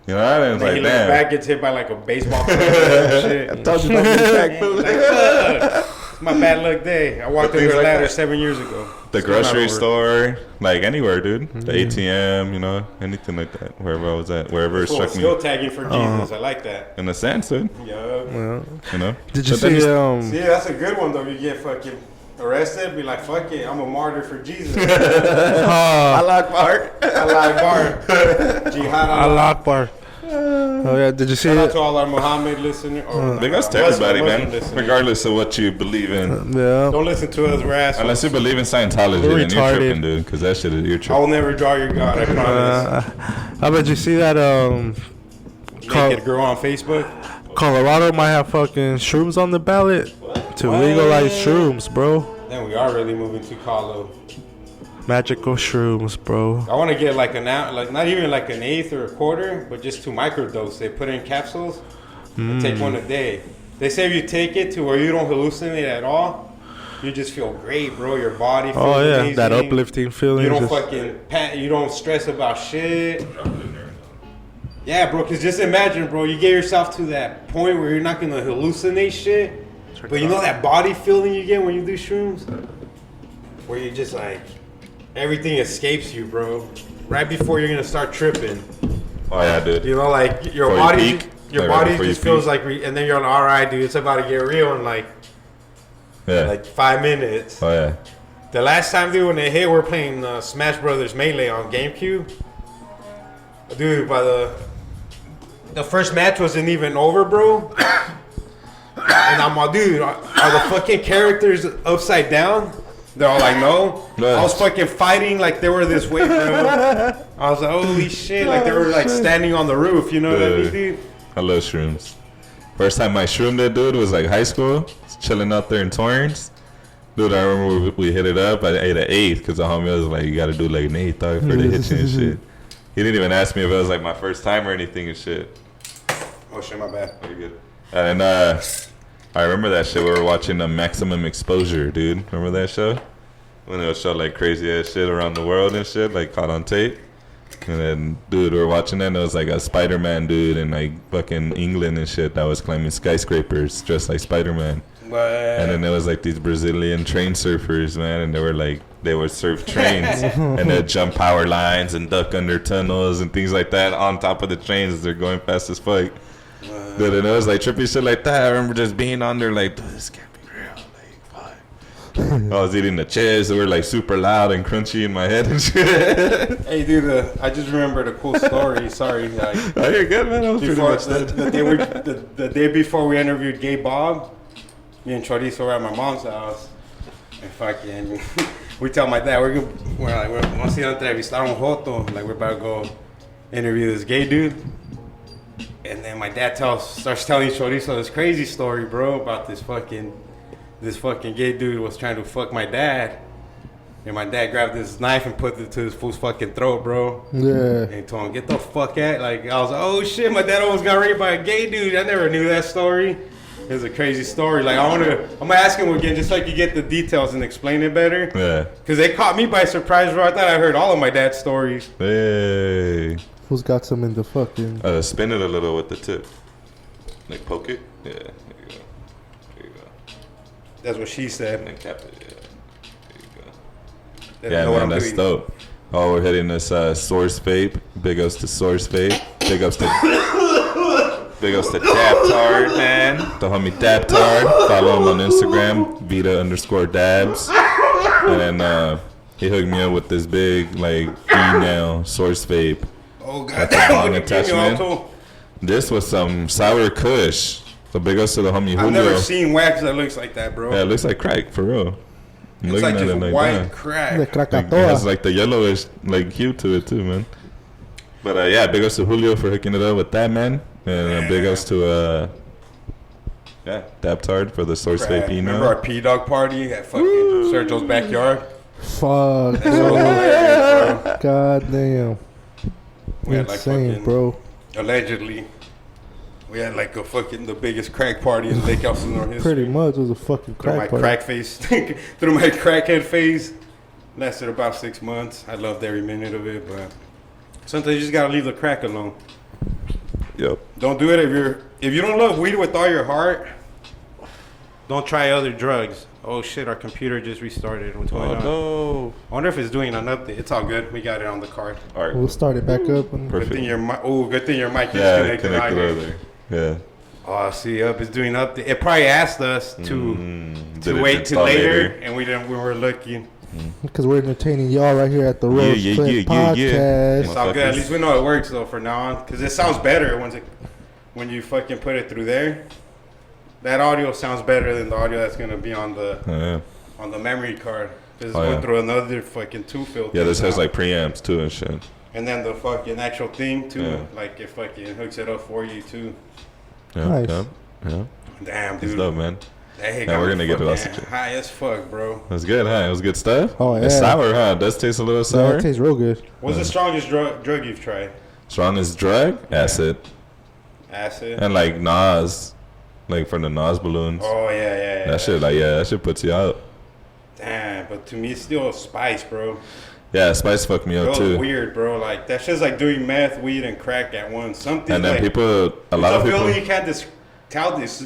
You know, and it's like, damn. Back gets hit by like a baseball club and shit. I told you about this back, fool. It's my bad luck day. I walked over the ladder 7 years ago. The grocery store, like anywhere, dude. The ATM, you know, anything like that. Wherever I was at, wherever it struck me. Skill tagging for Jesus, I like that. In a sense, dude. Yeah. You know. Did you see? See, that's a good one though. You get fucking arrested, be like, fuck it, I'm a martyr for Jesus. Allah Akbar. Allah Akbar. Jihad Allah Akbar. Oh yeah, did you see Shout out it? to all our Muhammad listeners. Big ups to everybody, man. Regardless of what you believe in. Yeah. Don't listen to us, we're assholes. Unless you believe in Scientology, then you're tripping, dude. Because that shit is you're tripping. I will never draw your God, I promise. How about you see that? Naked girl on Facebook. Colorado might have fucking shrooms on the ballot to legalize shrooms, bro. Then we are really moving to Colo. Magical shrooms, bro. I want to get like not even like an eighth or a quarter, but just 2 microdose. They put in capsules. Take one a day. They say if you take it to where you don't hallucinate at all, you just feel great, bro. Your body feels amazing. That uplifting feeling. You don't you don't stress about shit. Yeah, bro, because just imagine, bro, you get yourself to that point where you're not going to hallucinate shit, but you know that body feeling you get when you do shrooms? Where you just like, everything escapes you, bro. Right before you're going to start tripping. Oh, yeah, dude. You know, like, your body just feels like, and then you're on, all right, dude, it's about to get real in like 5 minutes. Oh, yeah. The last time, dude, when they hit, we're playing Smash Brothers Melee on GameCube. Dude, by the first match wasn't even over, bro. And I'm all, dude, are the fucking characters upside down? They're all like, no. I was fucking fighting like they were this way, bro. I was like, holy shit. Like they were like standing on the roof, you know what I mean, dude? I love shrooms. First time I shroomed it, dude, was like high school. Chilling out there in Torrance. Dude, I remember we hit it up. I ate an eighth because the homie was like, you got to do like an eighth for the hit you and shit. He didn't even ask me if it was like my first time or anything and shit. Oh shit, my bad. Pretty good. And I remember that shit. We were watching Maximum Exposure, dude. Remember that show? When it would show like crazy ass shit around the world and shit, like caught on tape. And then, dude, we were watching that and it was like a Spider-Man dude in like fucking England and shit that was climbing skyscrapers dressed like Spider-Man. And then there was like these Brazilian train surfers, man, and they would surf trains and they'd jump power lines and duck under tunnels and things like that on top of the trains as they're going fast as fuck. Dude, and it was like trippy shit like that. I remember just being on there like, dude, this can't be real. Like, fuck. I was eating the chips. They were like super loud and crunchy in my head and shit. Hey, dude, I just remembered a cool story. Sorry. Like, oh, you're good, man. I was pretty much the day before we interviewed Gay Bob, me and Chorizo were at my mom's house, and fucking, we tell my dad, we're gonna see entrevistar un joto, like we're about to go interview this gay dude. And then my dad starts telling Chorizo this crazy story, bro, about this fucking gay dude was trying to fuck my dad. And my dad grabbed this knife and put it to his fool's fucking throat, bro. Yeah. And he told him, get the fuck out. Like, I was like, oh shit, my dad almost got raped by a gay dude. I never knew that story. It was a crazy story. Like, I'm gonna ask him again just so I can get the details and explain it better. Yeah. Because they caught me by surprise, bro. I thought I heard all of my dad's stories. Hey. Who's got some in the fucking... Spin it a little with the tip. Like, poke it? Yeah. There you go. There you go. That's what she said. And then cap it, yeah. There you go. Yeah, man, that's dope. Oh, we're hitting this Source Vape. Big ups to Source Vape. Big ups to Dabtard, man. The homie Dabtard. Follow him on Instagram, Vita_Dabs. And then he hooked me up with this big, like, e-nail Source Vape. Oh, God. That's a long attachment. This was some sour kush. So big ups to the homie Julio. I've never seen wax that looks like that, bro. Yeah, it looks like crack, for real. It's like just white crack. Like, it has like the yellowish like hue to it too, man. But yeah, big ups to Julio for hooking it up with that, man. And big ups to Dabtard for the Source Vape email. Remember our P-Dog party at fucking Sergio's backyard? Fuck, bro. God damn. We had like insane, bro. Allegedly, we had like the biggest crack party in Lake Elsinore history. Pretty much, it was a fucking crack party. Through my crackhead phase, lasted about 6 months. I loved every minute of it, but sometimes you just gotta leave the crack alone. Yep. Don't do it if you don't love weed with all your heart. Don't try other drugs. Oh shit, our computer just restarted. What's going on? No. I wonder if it's doing an update. It's all good. We got it on the card. All right. We'll start it back up. Perfect. Good thing your mic is connected over. Yeah. Oh, see, it's doing update. It probably asked us to wait till later, and we were looking. Because we're entertaining y'all right here at the Road Clip Podcast. It's all good. At least we know it works though for now on. Because it sounds better when you fucking put it through there. That audio sounds better than the audio that's gonna be on the memory card. Because it's going through another fucking two filter. Yeah, this has like preamps too and shit. And then the fucking actual thing too, like it fucking hooks it up for you too. Yeah, nice. Yeah. Damn, dude. It's dope, man. Hey, we're gonna get to us. High as fuck, bro. It was good, huh? It was good stuff. Oh yeah. It's sour, huh? It does taste a little sour. Yeah, it tastes real good. What's the strongest drug you've tried? Strongest drug? Acid. Acid. And like Nas, like from the Nas balloons. Oh yeah. That shit, that shit puts you out. Damn, but to me it's still spice, bro. Yeah, spice fucked me up too. Weird, bro. Like that shit's like doing meth, weed, and crack at once. Something. And then like, a lot of people. You can't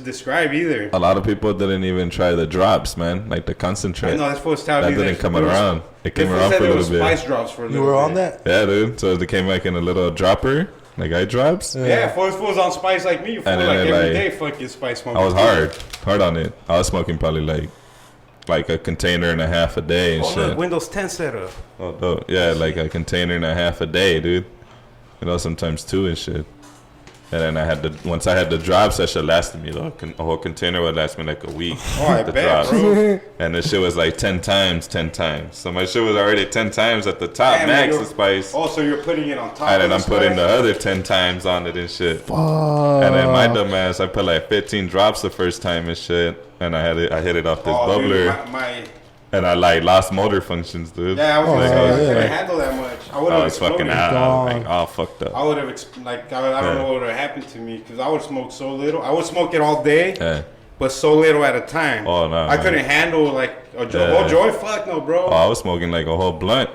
describe either. A lot of people didn't even try the drops, man. Like the concentrate. No, that's supposed to tell that didn't come around. It came around for a little bit. Spice drops for a little bit. You were on that? Yeah, dude. So they came like in a little dropper, like eye drops. Yeah, fools on spice like me. Fool, like every day, fucking spice smoking. I was hard on it. I was smoking probably like a container and a half a day and shit. Look, Windows 10 setup. Oh, dope. Yeah, like a container and a half a day, dude. Sometimes two and shit. And then once I had the drops, that shit lasted me though. A whole container would last me like a week. Oh, I bet, bro. And the shit was like 10 times. So my shit was already 10 times at the top, max of spice. Oh, so you're putting it on top. And then I'm putting the other 10 times on it and shit. Fuck. And then my dumb ass, I put like 15 drops the first time and shit. And I hit it off this bubbler. Dude, and I like lost motor functions, dude. Yeah, I couldn't handle that much. I was fucking out. I was like, all fucked up. I would have I don't know what would have happened to me because I would smoke so little. I would smoke it all day, but so little at a time. Oh no, I couldn't handle like a whole joint. Fuck no, bro. Oh, I was smoking like a whole blunt.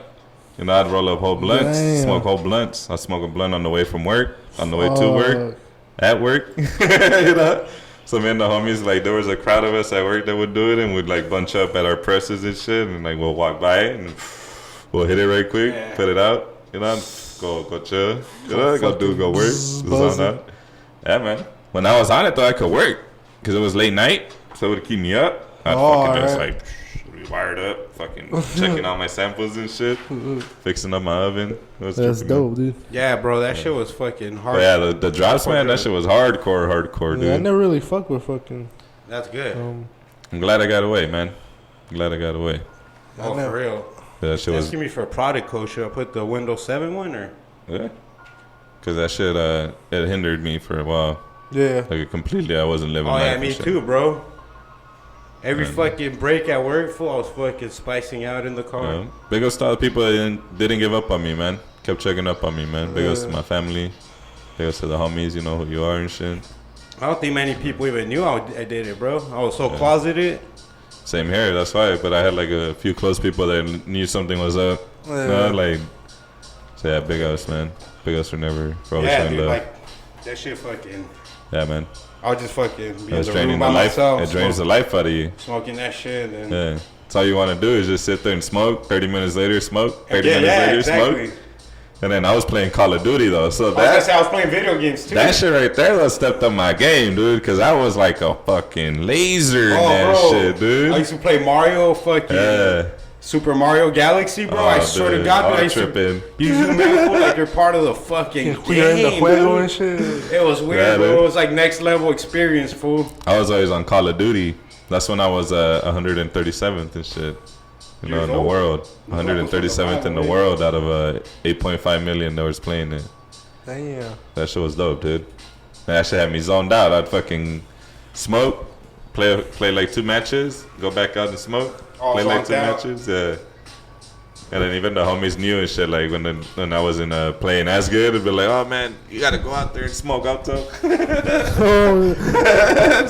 I'd roll up whole blunts, smoke whole blunts. I smoke a blunt on the way from work, on the way to work, at work. So me and the homies, like there was a crowd of us at work that would do it, and we'd like bunch up at our presses and shit, and like we'll walk by it and we'll hit it right quick, put it out, go chill, go work. Yeah, man. When I was on it though, I could work because it was late night, so it would keep me up. I'd fucking just like wired up, fucking checking out my samples and shit, fixing up my oven. That's dope, dude. Yeah, bro, that shit was fucking hard. But yeah, the drops, man, that shit was hardcore, dude. I never really fucked with fucking. That's good. I'm glad I got away, man. Oh, for real. Yeah, that shit was. Asking me for a product code. Should I put the Windows 7 one or? Yeah. Because that shit, it hindered me for a while. Yeah. Like completely, I wasn't living. Oh yeah, me too, bro. Every fucking break at work, I was fucking spicing out in the car. Yeah. Big ups to all the people that didn't give up on me, man. Kept checking up on me, man. Big ups to my family. Big ups to the homies, you know who you are and shit. I don't think many people even knew I did it, bro. I was so closeted. Same here, that's why. But I had like a few close people that knew something was up. So yeah, big ups, man. Big ups for always showing love. Like that shit fucking. Yeah, man. I was just fucking be in the room by myself. It drains the life out of you. Smoking that shit. And that's all you want to do is just sit there and smoke. 30 minutes later, smoke. 30 minutes later, smoke. And then I was playing Call of Duty though, so I was playing video games too. That shit right there that stepped up my game, dude, because I was like a fucking laser in that shit, dude. I used to play Mario, fucking Super Mario Galaxy, bro. I swear to God, I used to zoom in like you're part of the fucking game. You're in the juego and shit. It was weird, bro. It was like next level experience, fool. I was always on Call of Duty. That's when I was 137th and shit. In the world. 137th in the world out of 8.5 million that was playing it. Damn. That shit was dope, dude. That shit had me zoned out. I'd fucking smoke, play like 2 matches, go back out and smoke, play like 2 matches, yeah. And then even the homies knew and shit, like when I wasn't playing as good, it'd be like, oh man, you gotta go out there and smoke out though. So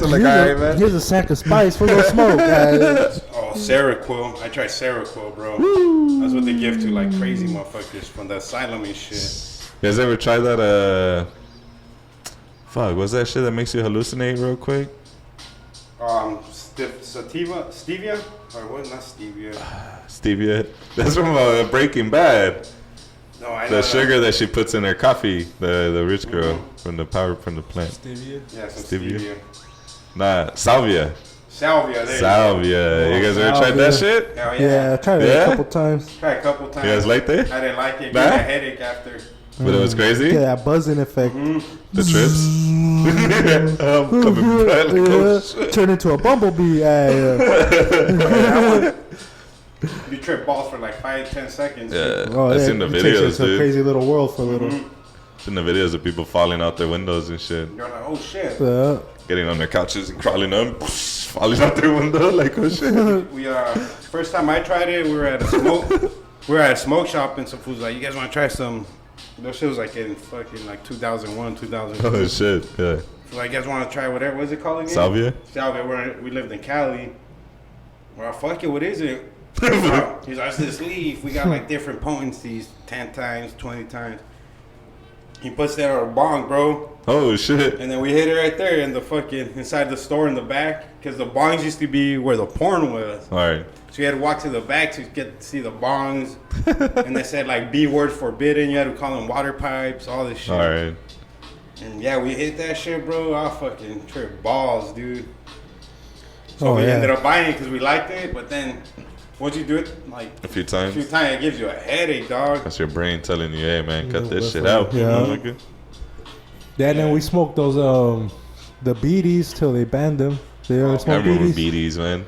like, alright, man. Here's a sack of spice, we're gonna smoke, guys. Oh, Seroquel. I tried Seroquel, bro. Woo. That's what they give to like crazy motherfuckers from the asylum and shit. You guys ever tried that Fuck, what's that shit that makes you hallucinate real quick? Stevia? Or what? Not stevia. Stevia. That's from Breaking Bad. No, I know the sugar that she puts in her coffee. The rich girl from the plant. Stevia? Yeah, some stevia. Nah, salvia. Salvia. You guys ever tried that shit? Hell yeah. I tried it a couple times. You guys liked it? I didn't like it. It gave me a headache after. But it was crazy? Yeah, that buzzing effect. The trips? I'm coming back like, oh, shit. Turn into a bumblebee. You trip balls for like 5-10 seconds. Yeah, I've seen the videos, it's a crazy little world for a little. Seen the videos of people falling out their windows and shit. You're like, oh shit. Getting on their couches and crawling up, falling out their window like, oh shit. We first time I tried it, we were at a smoke shop and some food's like, you guys want to try some? That shit was like in fucking like 2001, 2002. Oh shit, yeah. So like, you guys want to try whatever? What's it called again? Salvia. We lived in Cali. Well, fuck it. What is it? He's like, this leaf. We got like different potencies, 10 times, 20 times. He puts that on a bong, bro. Oh shit. And then we hit it right there in the fucking inside the store in the back, because the bongs used to be where the porn was. All right. So you had to walk to the back to get to see the bongs. And they said like B word forbidden. You had to call them water pipes, all this shit. All right. And yeah, we hit that shit, bro. I fucking tripped balls, dude. So we ended up buying it because we liked it. But then once you do it like a few times, it gives you a headache, dog. That's your brain telling you, hey man, cut this shit out. Yeah. And then we smoked those the beaties till they banned them. They ever smoked remember beaties, man.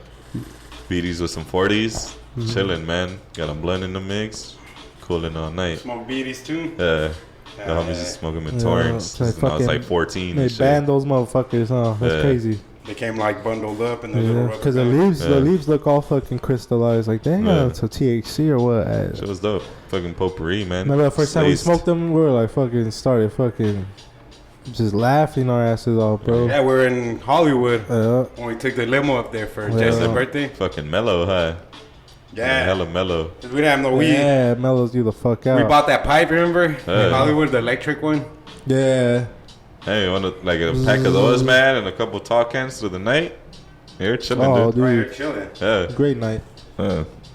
Beaties with some 40s, chilling, man. Got a blunt in the mix, cooling all night. Smoke beaties too. Yeah. The homies just smoking in torrents. I was like 14. They banned those motherfuckers, huh? That's crazy. They came like bundled up in the little rubber. Because the leaves look all fucking crystallized. Like, dang, it's a THC or what? Shit was dope. Fucking potpourri, man. Remember the first time we smoked them, we were like fucking started fucking just laughing our asses off, bro. Yeah, we're in Hollywood when we took the limo up there for Jess's birthday. Fucking mellow, huh? Yeah. Hella mellow. Because we didn't have no weed. Yeah, it mellows you the fuck out. We bought that pipe, remember? In Hollywood, the electric one. Yeah. Hey, you want like a pack of those, man, and a couple tall cans through the night? You're chilling, dude. Right, you're chilling. Yeah. Great night.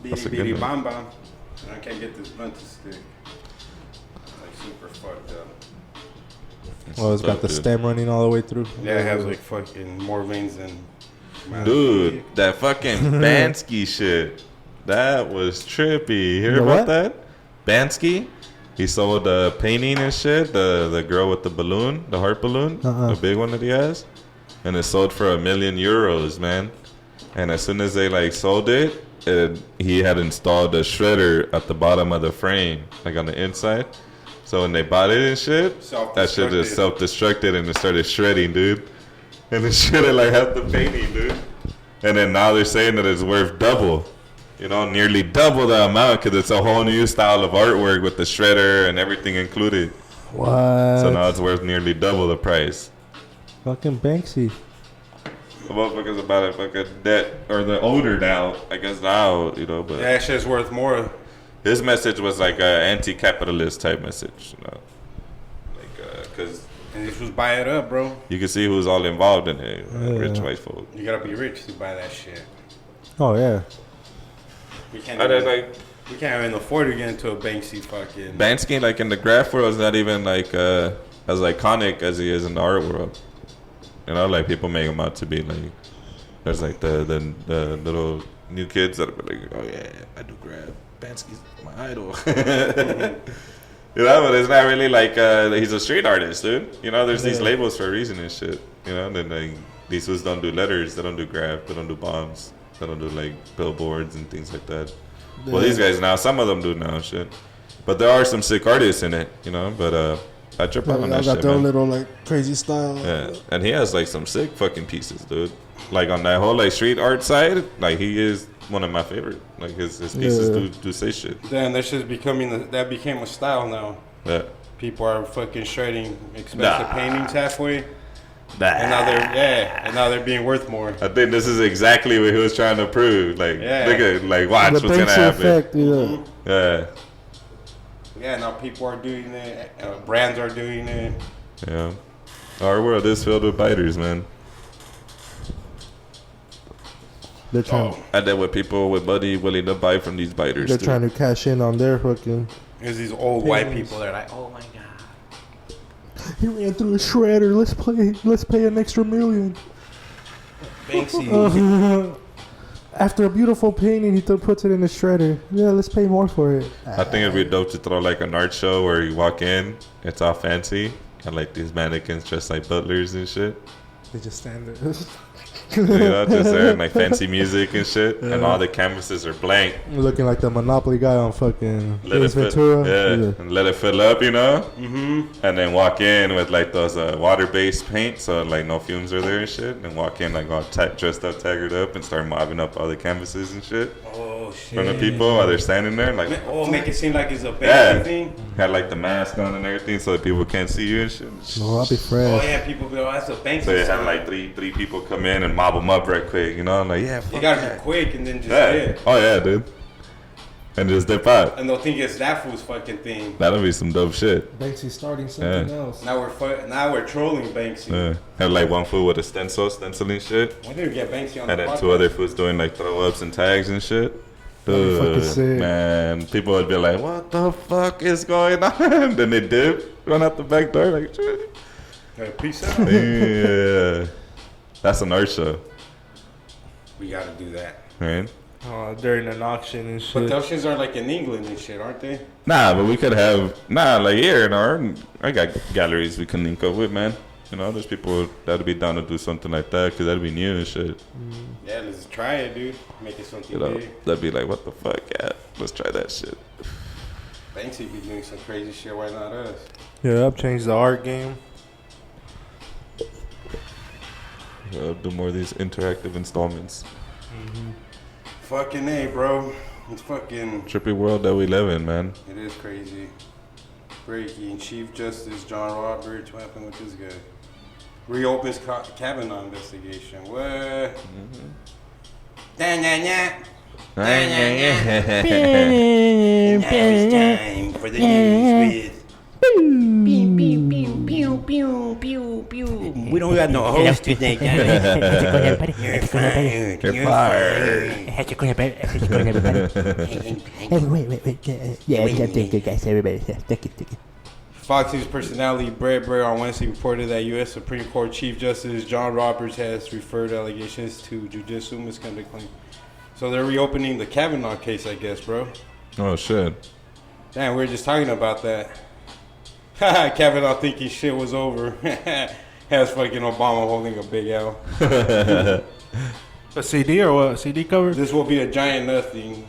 Beady bomb bomb. I can't get this blunt to stick. Like super fucked up. Well, it's got the stem running all the way through. Yeah, it has like fucking more veins than... Dude, that fucking Bansky shit. That was trippy. You hear about that? Bansky? He sold a painting and shit. The girl with the balloon, the heart balloon, the big one that he has. And it sold for €1 million, man. And as soon as they like sold it, he had installed a shredder at the bottom of the frame, like on the inside. So when they bought it and shit, that shit just self-destructed and it started shredding, dude. And it shredded like half the painting, dude. And then now they're saying that it's worth double. You know, nearly double the amount because it's a whole new style of artwork with the shredder and everything included. What? So now it's worth nearly double the price. Fucking Banksy. The motherfucker's about a fucking debt, or the owner now, I guess now, you know. But yeah, that shit's worth more. His message was like an anti-capitalist type message, you know. Like, because... And this was buy it up, bro. You can see who's all involved in it. Rich white folk. You gotta be rich to buy that shit. Oh, yeah. We can't even afford to get into a Banksy fucking... Bansky, like in the graph world, is not even like as iconic as he is in the art world. You know, like people make him out to be like... There's like the little new kids that are like, oh yeah, I do graph. Bansky's my idol. You know, but it's not really like he's a street artist, dude. You know, there's these labels for a reason and shit. You know, then like, these dudes don't do letters, they don't do graph, they don't do bombs. They don't do like billboards and things like that. Yeah. Well, these guys now, some of them do now and shit. But there are some sick artists in it, you know. But I trip out on that shit, got their little like crazy style. Yeah, and he has like some sick fucking pieces, dude. Like on that whole like street art side, like he is one of my favorite. Like his pieces do say shit. Then that's just that became a style now. Yeah. People are fucking shredding expensive paintings halfway. And now they're being worth more. I think this is exactly what he was trying to prove. Like, nigga, like watch what's gonna happen. Effect, Yeah, now people are doing it. Brands are doing it. Yeah. Our world is filled with biters, man. They're trying. And then with people with money willing to buy from these biters. They're trying to cash in on their fucking. There's these old white people that are like, oh my god. He ran through a shredder. Let's pay an extra $1 million. Banksy. After a beautiful painting, he puts it in the shredder. Yeah, let's pay more for it. I think it'd be dope to throw like an art show where you walk in, it's all fancy, and like these mannequins dressed like butlers and shit. They just stand there. You know, just there and like fancy music and shit, and all the canvases are blank. Looking like the Monopoly guy on fucking Ace Ventura. And let it fill up, you know? Mm-hmm. And then walk in with like those water-based paint, so like no fumes are there and shit. And walk in like all dressed up, taggered up, and start mopping up all the canvases and shit. Oh shit! From the people while they're standing there, like make it seem like it's a bad thing. Had like the mask on and everything, so that people can't see you and shit. No, I'll be fresh. Oh yeah, people be that's a Banksy. So they had like three people come in and mob them up right quick, you know? I'm like, yeah, you gotta be quick and then just dip. Oh yeah, dude. And just dip out. And they'll think it's that fool's fucking thing. That'll be some dope shit. Banksy's starting something else. Now we're trolling Banksy. Yeah. Had like one fool with a stenciling shit. When did we get Banksy on and the then podcast? 2 other fools doing like throw ups and tags and shit. Man, people would be like, what the fuck is going on? Then they dip, run out the back door like shit. Hey, peace out. Yeah. That's an art show. We gotta do that. Right? During an auction and shit. But those shits are like in England and shit, aren't they? Nah, but we could have like here in I got galleries we can link up with, man. You know, there's people that'd be down to do something like that because that'd be new and shit. Yeah, let's try it, dude. Make it something big. That'd be like, what the fuck, yeah? Let's try that shit. Banksy be doing some crazy shit. Why not us? Yeah, I've changed the art game. Do more of these interactive installments. Mm-hmm. Fucking A, bro. It's fucking trippy world that we live in, man. It is crazy. Breaking. Chief Justice John Roberts. What happened with this guy? Reopens Kavanaugh investigation. What? Mm-hmm. Now it's time for the news with. We don't got no host today, guys. You're fired. You're fired. Fox News personality Brett Bray on Wednesday reported that U.S. Supreme Court Chief Justice John Roberts has referred allegations to judicial misconduct claim. So they're reopening the Kavanaugh case, I guess, bro. Oh, shit. Damn, we were just talking about that. Kavanaugh thinking shit was over. Has fucking Obama holding a big L. A CD or what? CD cover? This will be a giant nothing.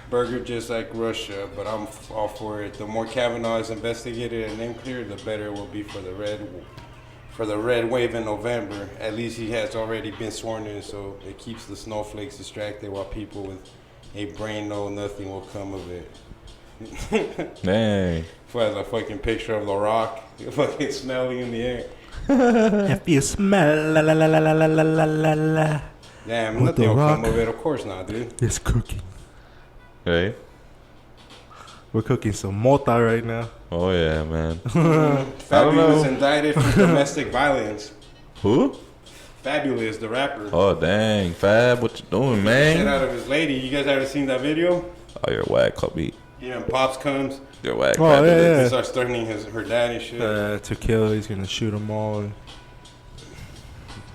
Burger just like Russia, but I'm all for it. The more Kavanaugh is investigated and named clear, the better it will be for the red wave in November. At least he has already been sworn in, so it keeps the snowflakes distracted while people with a brain know nothing will come of it. Dang. Who has a fucking picture of The Rock fucking smelling in the air. If you smell la la la la la la la la la. Damn, nothing will come of it. Of course not, dude. It's cooking. Right? We're cooking some mota right now. Oh, yeah, man. Fabulous indicted for domestic violence. Who? Fabulous, the rapper. Oh, dang. Fab, what you doing, man? Shit out of his lady. You guys ever seen that video? Oh, you're whack, Kobe. Yeah, Pops comes. You're whack. Oh, yeah. He starts threatening her dad and shit. To kill, he's gonna shoot them all.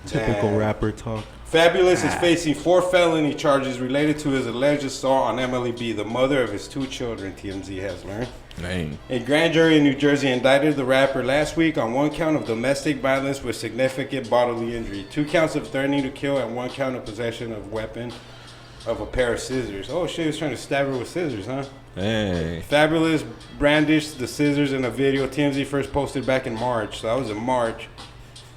Typical rapper talk. Fabulous is facing 4 felony charges related to his alleged assault on Emily B., the mother of his 2 children, TMZ has learned. Dang. A grand jury in New Jersey indicted the rapper last week on 1 count of domestic violence with significant bodily injury, 2 counts of threatening to kill, and 1 count of possession of weapon of a pair of scissors. Oh shit, he was trying to stab her with scissors, huh? Hey. Fabulous brandished the scissors in a video TMZ first posted back in March. So that was in March.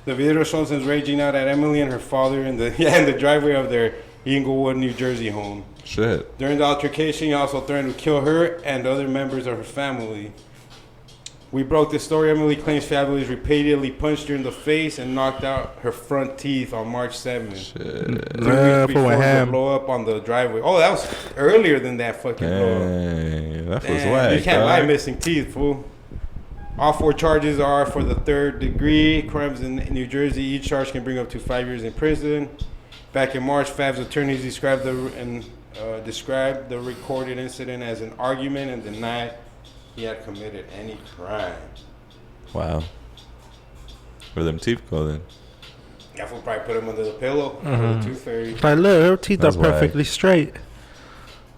The video shows him raging out at Emily and her father in the driveway of their Englewood, New Jersey home. Shit. During the altercation, he also threatened to kill her and other members of her family. We broke the story. Emily claims Fabulous repeatedly punched her in the face and knocked out her front teeth on March 7th. Shit. 3 weeks before the blow up on the driveway. Oh, that was earlier than that fucking blow up. That was whack. You can't lie missing teeth, fool. All 4 charges are for the 3rd degree crimes in New Jersey. Each charge can bring up to 5 years in prison. Back in March, Fav's attorneys described the recorded incident as an argument and denied he had committed any crime. Wow. Where them teeth go then? That fool probably put him under the pillow. The tooth fairy. Like, look, her teeth are perfectly straight.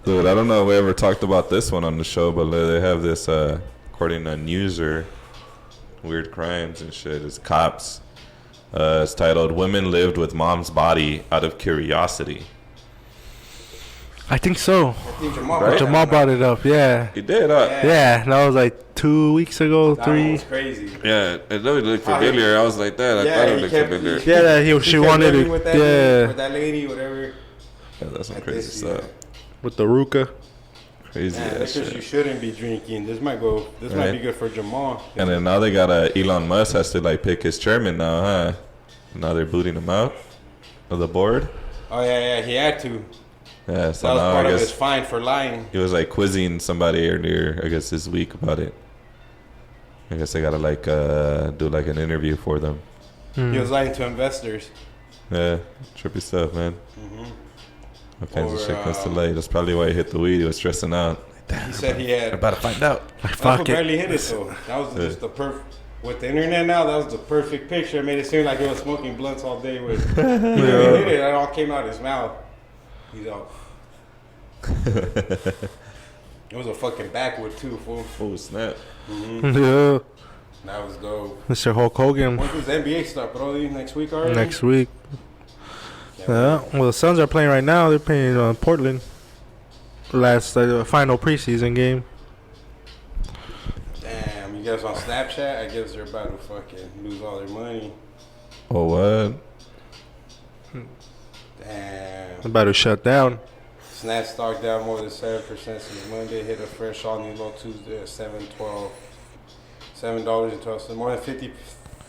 Dude, I don't know if we ever talked about this one on the show, but they have this, according to Newser, weird crimes and shit. It's cops. It's titled "Women Lived with Mom's Body Out of Curiosity." I think so. I think Jamal brought it up. Yeah. He did. Yeah, that was like 2 weeks ago, that 3. was crazy. Yeah, it looked familiar. I was like that. I thought it looked familiar. She wanted to. With that lady, whatever. Yeah, that's some crazy stuff. With the Ruka. Crazy ass shit. You shouldn't be drinking. This might be good for Jamal. And then now they got Elon Musk has to like pick his chairman now, huh? Now they're booting him out of the board. Oh yeah, he had to. Yeah, so that was now part I guess of his fine for lying. He was like quizzing somebody earlier, I guess this week about it. I guess they gotta like do like an interview for them. He was lying to investors. Yeah, trippy stuff, man. All kinds of shit comes to light. That's probably why he hit the weed. He was stressing out. He said he had. About to find out. That's barely hit it though. That was just the perfect. With the internet now, that was the perfect picture. It made it seem like he was smoking blunts all day. With he hit it, it all came out of his mouth. He's out. It was a fucking backwood too, fool. Oh snap! Yeah. That was dope. Mr. Hulk Hogan. When does NBA start, bro? Next week already? Next week. Yeah. Well, the Suns are playing right now. They're playing Portland. Last final preseason game. Damn, you guys on Snapchat? I guess they're about to fucking lose all their money. Oh what? Damn. About to shut down. Snap stock down more than 7% since Monday. Hit a fresh all-new low Tuesday at $7.12. More than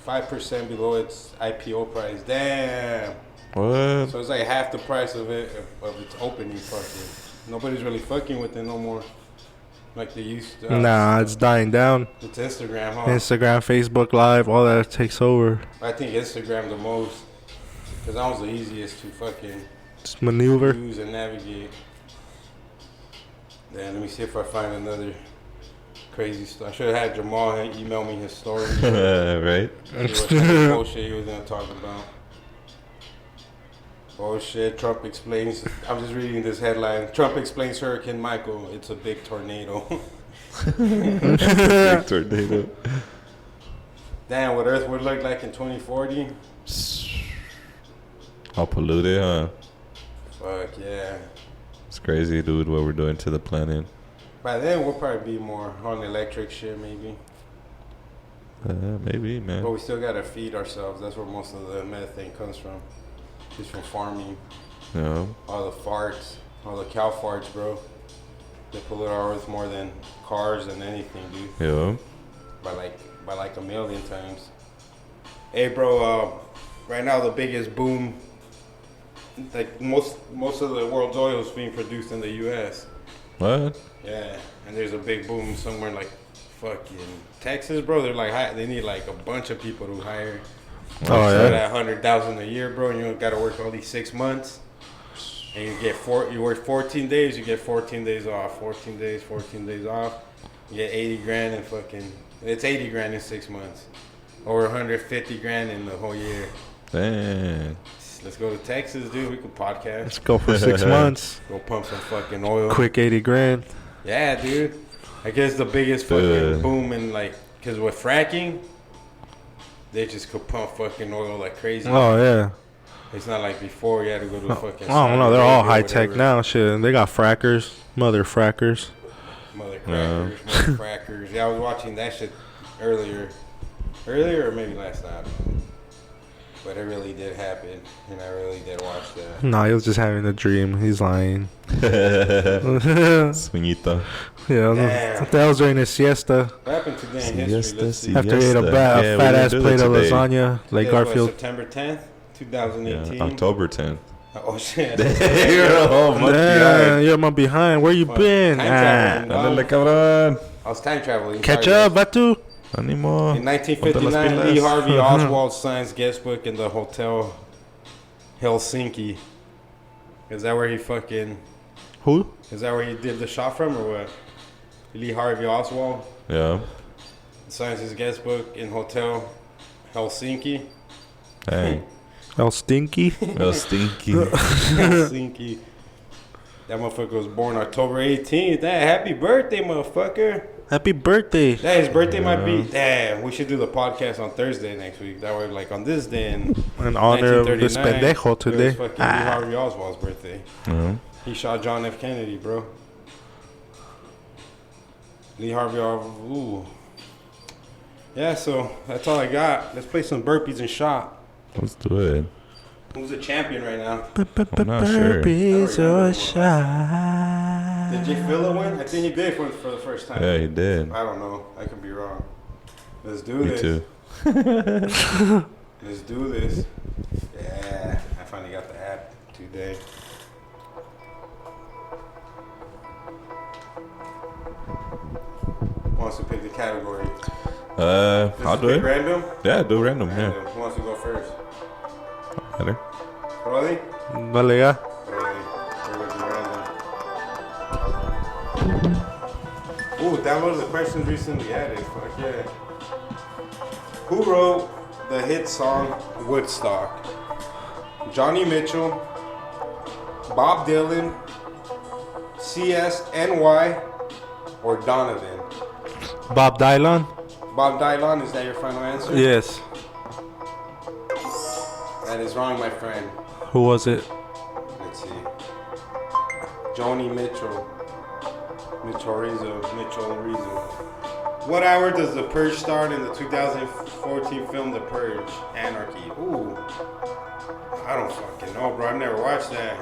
55% below its IPO price. Damn. What? So it's like half the price of its opening. Fucking. Nobody's really fucking with it no more. Like they used to. Nah, it's dying down. It's Instagram, huh? Instagram, Facebook Live, all that takes over. I think Instagram the most. Because that was the easiest to fucking just maneuver. Use and navigate. Then let me see if I find another crazy stuff. I should have had Jamal email me his story. Right? See what bullshit he was going to talk about. Oh shit, Trump explains. I'm just reading this headline. Trump explains Hurricane Michael. It's a big tornado. Big tornado. Damn, what Earth would look like in 2040. All polluted, huh? Fuck yeah. It's crazy, dude, what we're doing to the planet. By then, we'll probably be more on electric shit, maybe. Maybe, man. But we still gotta feed ourselves. That's where most of the methane comes from. It's from farming. Yeah. All the farts, all the cow farts, bro. They pollute our earth more than cars and anything, dude. Yeah. By like a million times. Hey, bro. Right now, the biggest boom. Like most of the world's oil is being produced in the U.S. What? Yeah, and there's a big boom somewhere like fucking Texas, bro. They're like they need like a bunch of people to hire. Oh yeah. That $100,000 a year, bro, and you got to work all these 6 months, and you work 14 days, you get 14 days off, 14 days off, you get 80 grand in fucking. It's 80 grand in 6 months, or 150 grand in the whole year. Dang. Let's go to Texas, dude. We could podcast. Let's go for 6 months. Go pump some fucking oil. Quick 80 grand. Yeah, dude. I guess the biggest fucking boom in like, cause with fracking, they just could pump fucking oil like crazy. Oh yeah. It's not like before you had to go to fucking. Oh no, they're all high tech now. Shit, they got frackers, mother frackers. Mother frackers. Yeah, I was watching that shit earlier or maybe last night. But it really did happen, and I really did watch that. No, he was just having a dream. He's lying. Swingito. Yeah, that was during his siesta. What happened today in history? Let's see. After he ate a fat ass plate of lasagna, like Garfield. September 10th, 2018. Yeah, October 10th. Oh shit! You're a whole month behind. You're a month behind. Where you been? I was time traveling. Catch up, Batu. Anymore. In 1959, Lee Harvey Oswald signs guest book in the Hotel Helsinki. Is that where he fucking... Who? Is that where he did the shot from or what? Lee Harvey Oswald? Yeah. Signs his guest book in Hotel Helsinki. Dang. El Stinky? El Stinky. Helsinki. That motherfucker was born October 18th. Hey, happy birthday, motherfucker. Happy birthday. That his birthday might be... Damn, we should do the podcast on Thursday next week. That way, like, on this day in honor of this pendejo today. It was fucking Lee Harvey Oswald's birthday. Mm-hmm. He shot John F. Kennedy, bro. Lee Harvey Oswald... Ooh. Yeah, so that's all I got. Let's play some burpees and shot. Let's do it. Who's the champion right now? I'm not sure. Burpees or shot. Did Jay Filler win? I think he did for the first time. Yeah, he did. I don't know. I could be wrong. Let's do Me this. too. Let's do this. Yeah, I finally got the app today. Who wants to pick the category? I'll do it. Random? Yeah, do random. Yeah. Who wants to go first? Better. Prodi? Dale ya. Prodi. We're going to do random. Ooh, download the questions recently added. Fuck yeah. Who wrote the hit song Woodstock? Johnny Mitchell, Bob Dylan, CSNY, or Donovan? Bob Dylan? Bob Dylan, is that your final answer? Yes. That is wrong, my friend. Who was it? Let's see. Joni Mitchell. Mitchell Rizzo. What hour does The Purge start in the 2014 film The Purge? Anarchy. Ooh. I don't fucking know, bro. I've never watched that.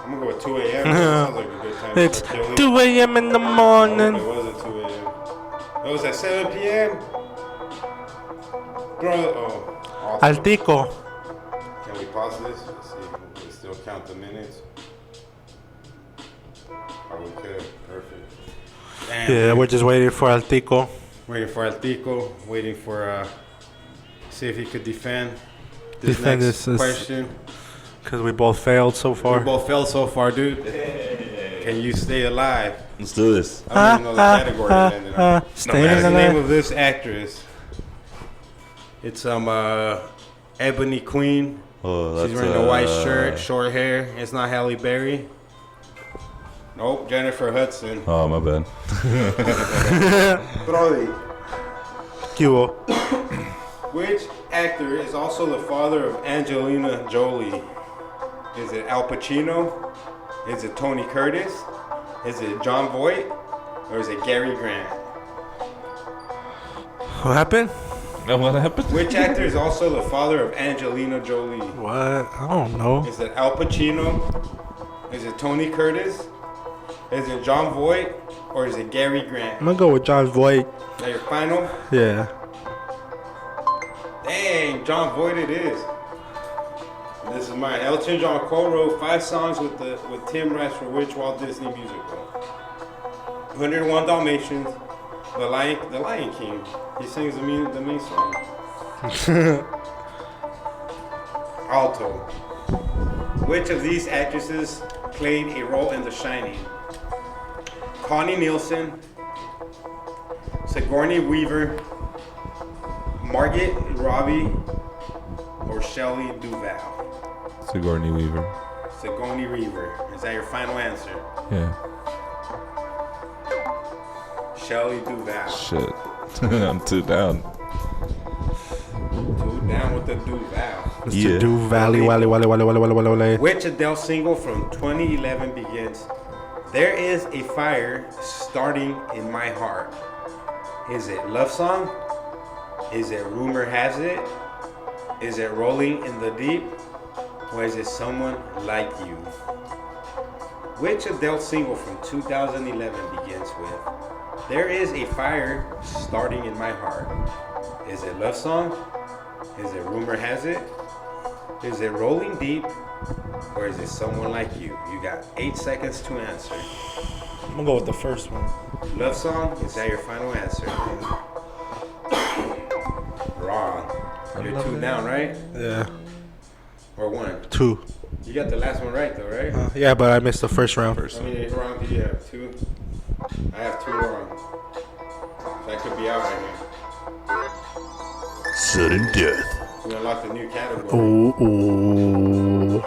I'm gonna go with 2 a.m. Sounds like a good time. It's 2 a.m. in the morning. It wasn't 2 a.m. It was at 7 p.m. Bro, oh. Awesome. Altico. Can we pause this? Let's see. We still count the minutes. Oh, we could. Perfect. Damn, Yeah, we're just waiting for Altico. waiting for Altico. Waiting for see if he could defend this Defend next this question. Because we both failed so far. We both failed so far, dude. Can you stay alive? Let's do this. I don't even know the category it ended on. What's the name of this actress? It's Ebony Queen. Oh, that's She's wearing a white shirt, short hair. It's not Halle Berry. Nope, Jennifer Hudson. Oh, my bad. Prodi. Cubo. Which actor is also the father of Angelina Jolie? Is it Al Pacino? Is it Tony Curtis? Is it John Voight? Or is it Gary Grant? What happened? What happened? Which actor is also the father of Angelina Jolie? What? I don't know. Is it Al Pacino? Is it Tony Curtis? Is it John Voight? Or is it Gary Grant? I'm gonna go with John Voight. Is that your final? Yeah. Dang, John Voight it is. This is mine. Elton John co-wrote 5 songs with Tim Rice for which Walt Disney musical? 101 Dalmatians, The Lion King. He sings the main song. Alto. Which of these actresses played a role in The Shining? Connie Nielsen, Sigourney Weaver, Margaret Robbie, or Shelley Duvall? Sigourney Weaver. Sigourney Weaver. Is that your final answer? Yeah. Shelley Duvall. Shit. I'm 2 down. 2 down with the Duvall. Mr. Duvall. Which Adele single from 2011 begins, "There is a fire starting in my heart"? Is it Love Song? Is it Rumor Has It? Is it Rolling in the Deep? Or is it Someone Like You? Which Adele single from 2011 begins with, "There is a fire starting in my heart"? Is it Love Song? Is it Rumor Has It? Is it Rolling Deep? Or is it Someone Like You? You got 8 seconds to answer. I'm gonna go with the first one. Love Song, is that your final answer? You're 2 down, right? Yeah. Or 1? 2. You got the last one right, though, right? Yeah, but I missed the first round. How many wrong do you have? 2? I have 2 wrong. So I could be out right here. Sudden death. We unlocked a new category. Oh.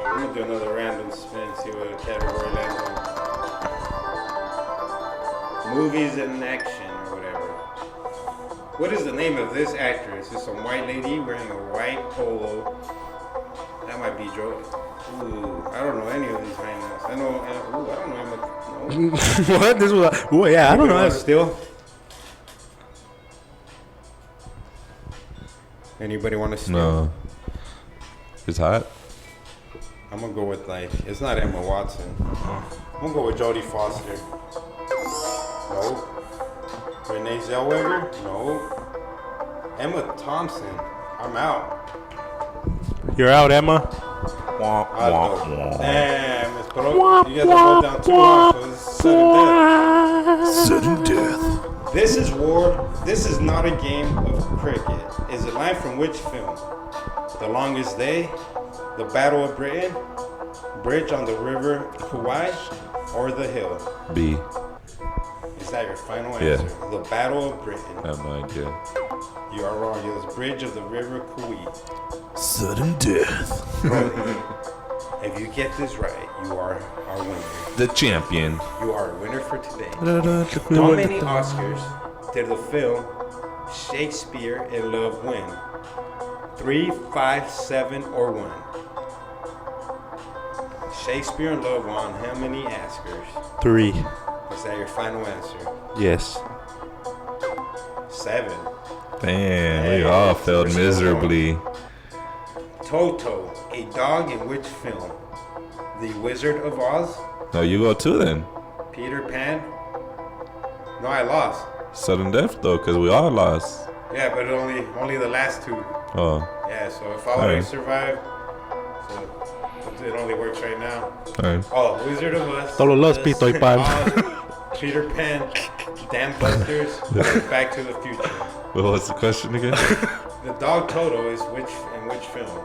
I'm gonna do another random spin, see what category lands on. Movies and action or whatever. What is the name of this actress? It's some white lady wearing a white polo. That might be Joe. Ooh, I don't know any of these right now. I know. I don't know. No. What? This was. Oh yeah, I don't know. Still. Anybody want to steal? No. It's hot. I'm gonna go with it's not Emma Watson. I'm gonna go with Jodie Foster. No. Renee Zellweger? No. Emma Thompson. I'm out. You're out, Emma. Damn, Miss Pro. You guys are both down 2-1, so it's sudden death. Sudden death. This is war. This is not a game of cricket. Is a line from which film? The Longest Day, The Battle of Britain, Bridge on the River Kwai, or The Hill? B. Is that your final answer? Yeah. The Battle of Britain. I have no idea. You are wrong. It was Bridge of the River Kwai. Sudden death. If you get this right, you are our winner. The champion. You are a winner for today. How many Oscars did the film Shakespeare in Love win? 3, 5, 7, or 1? Shakespeare in Love won how many Oscars? 3. Is that your final answer? Yes. 7. Damn, we all failed miserably. Toto, a dog in which film? The Wizard of Oz? No, you go 2 then. Peter Pan? No, I lost. Sudden death though, because we all lost. Yeah, but only the last 2. Oh. Yeah, so if I would have survived, so it only works right now. Alright. Oh, Wizard of Oz. Solo los pito y pan. Peter Pan, Dam Busters, Back to the Future. What was the question again? The dog Toto is in which film?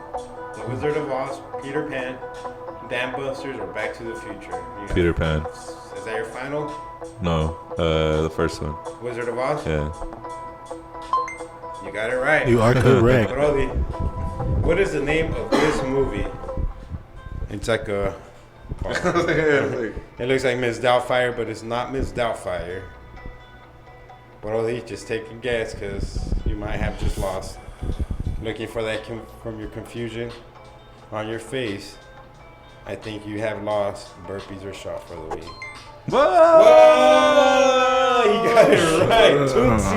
The Wizard of Oz, Peter Pan, Dam Busters, or Back to the Future? Peter Pan. Is that your final? No, the first one. Wizard of Oz? Yeah. You got it right. You are correct. Brody, what is the name of this movie? It's like a... it looks like Miss Doubtfire, but it's not Miss Doubtfire. Brody, just take a guess, because you might have just lost. Looking for that from your confusion on your face. I think you have lost. Burpees are shot for the week. Whoa! Whoa! You got it right, Tootsie.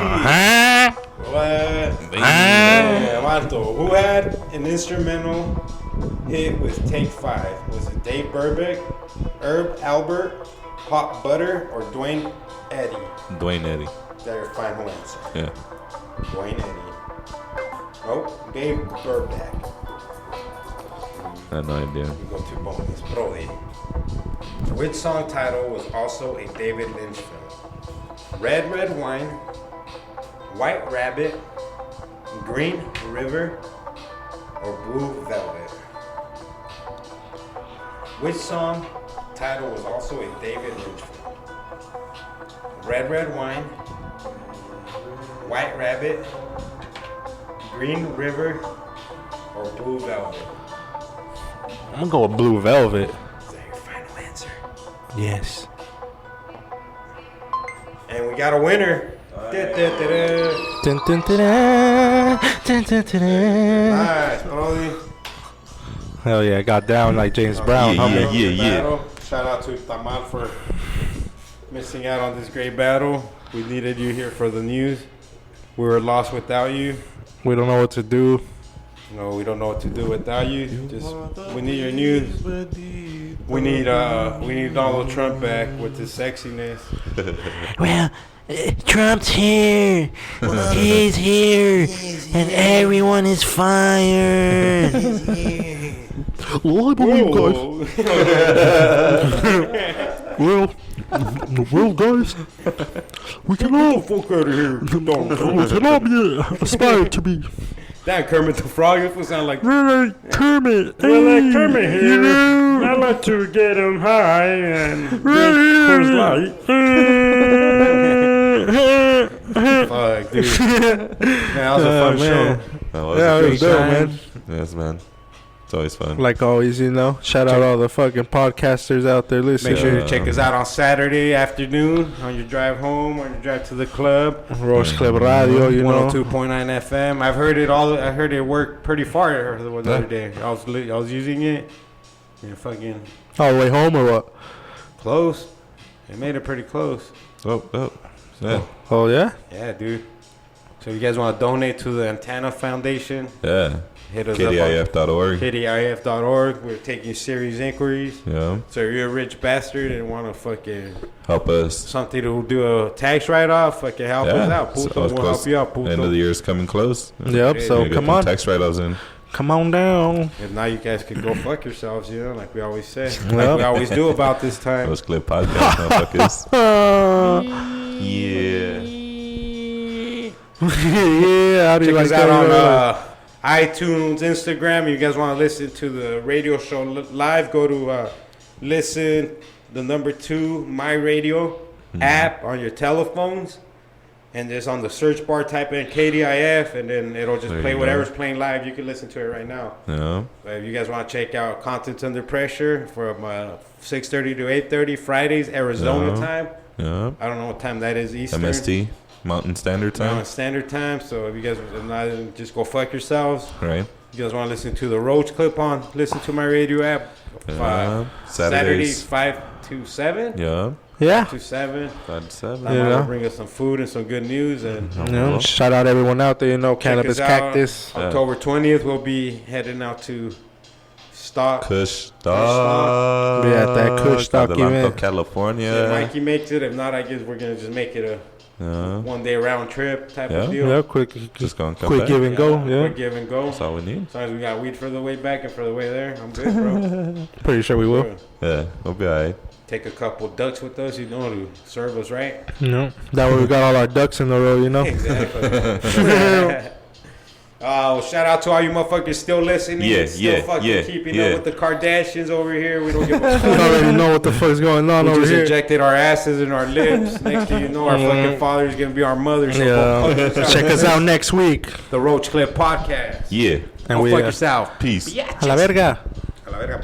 What? Manto. Who had an instrumental hit with Take 5? Was it Dave Burbick, Herb Albert, Pop Butter, or Dwayne Eddy? Dwayne Eddy. Is that your final answer? Yeah. Dwayne Eddy. Nope. Dave Burbick. I have no idea. We go to bonus. Brody. Which song title was also a David Lynch film? Red Red Wine, White Rabbit, Green River, or Blue Velvet? Which song title was also a David Lynch film? Red Red Wine, White Rabbit, Green River, or Blue Velvet? I'm gonna go with Blue Velvet. Is that your final answer? Yes. And we got a winner. Nice, Brody. Hell yeah, got down like James Brown. Yeah. Shout out to Tamal for missing out on this great battle. We needed you here for the news. We were lost without you. We don't know what to do. No, we don't know what to do without you. Just we need your news. We need Donald Trump back with his sexiness. Well, Trump's here. He's here. And everyone is fired. Well, I believe, guys. Well, guys, we cannot. Get the fuck out of here. We cannot be aspired to be That Kermit the Frog, it would sound like Kermit. Kermit here. You know? I like to get him high and drink Coors Light. Fuck, dude. Man, that was a fun show. That was a great show, man. Yes, man. It's always fun. Like always, you know. Shout out all the fucking podcasters out there listening. Make sure to check us out on Saturday afternoon on your drive home, on your drive to the club. Roach Club Radio, you know. 102.9 FM. I've heard it all. I heard it work pretty far the other day. I was using it. And fucking. All the way home or what? Close. It made it pretty close. Oh. Yeah. Oh yeah. Yeah, dude. So if you guys want to donate to the Antenna Foundation, yeah, hit us KDIF.org. KDIF.org. We're taking serious inquiries. Yeah. So if you're a rich bastard and want to fucking help us, something to do a tax write-off, fucking help us out. Puto, we'll help you out. Puto. End of the year is coming close. Yep. So come on. Tax write-offs in. Come on down. If not, you guys could go fuck yourselves, you know, like we always say. Like we always do about this time. Those Clip Podcast, motherfuckers. Yeah. Yeah. How do you Check like us out on iTunes, Instagram. If you guys want to listen to the radio show live, go to listen, the number 2, My Radio app on your telephones. And just on the search bar, type in KDIF, and then it'll just play whatever's playing live. You can listen to it right now. Yeah. But if you guys want to check out Content Under Pressure from 6:30 to 8:30 Fridays, Arizona time. Yeah. I don't know what time that is, Eastern. MST, Mountain Standard Time. Mountain Standard Time. So if you guys not just go fuck yourselves. Right. You guys want to listen to the Roach Clip on Listen to My Radio app. Saturdays 5 to 7. Yeah. Yeah. 5 to 7. 5 to 7. I'm gonna bring us some food and some good news, and shout out everyone out there. You know, Cannabis Cactus. October 20th, we'll be heading out to Kush Stock. Yeah, at that Kush Stock event, California. So Mikey makes it. If not, I guess we're gonna just make it a 1-day round trip type of deal. Yeah, quick. Just gonna come quick back. give and go. Yeah, quick give and go. That's all we need. As long as we got weed for the way back and for the way there, I'm good, bro. Pretty sure we will. Yeah, we'll be alright. Take a couple ducks with us, you know, to serve us right. No, that way we got all our ducks in the row, you know. Exactly. Shout out to all you motherfuckers still listening. Keeping up with the Kardashians over here. We don't give a fuck. We already know what the fuck's going on over here. We just injected our asses in our lips. Next thing you know, our fucking father's gonna be our mother. So check us out next week. The Roach Clip Podcast. Yeah. And go fuck yourself. Peace. A la verga. A la verga.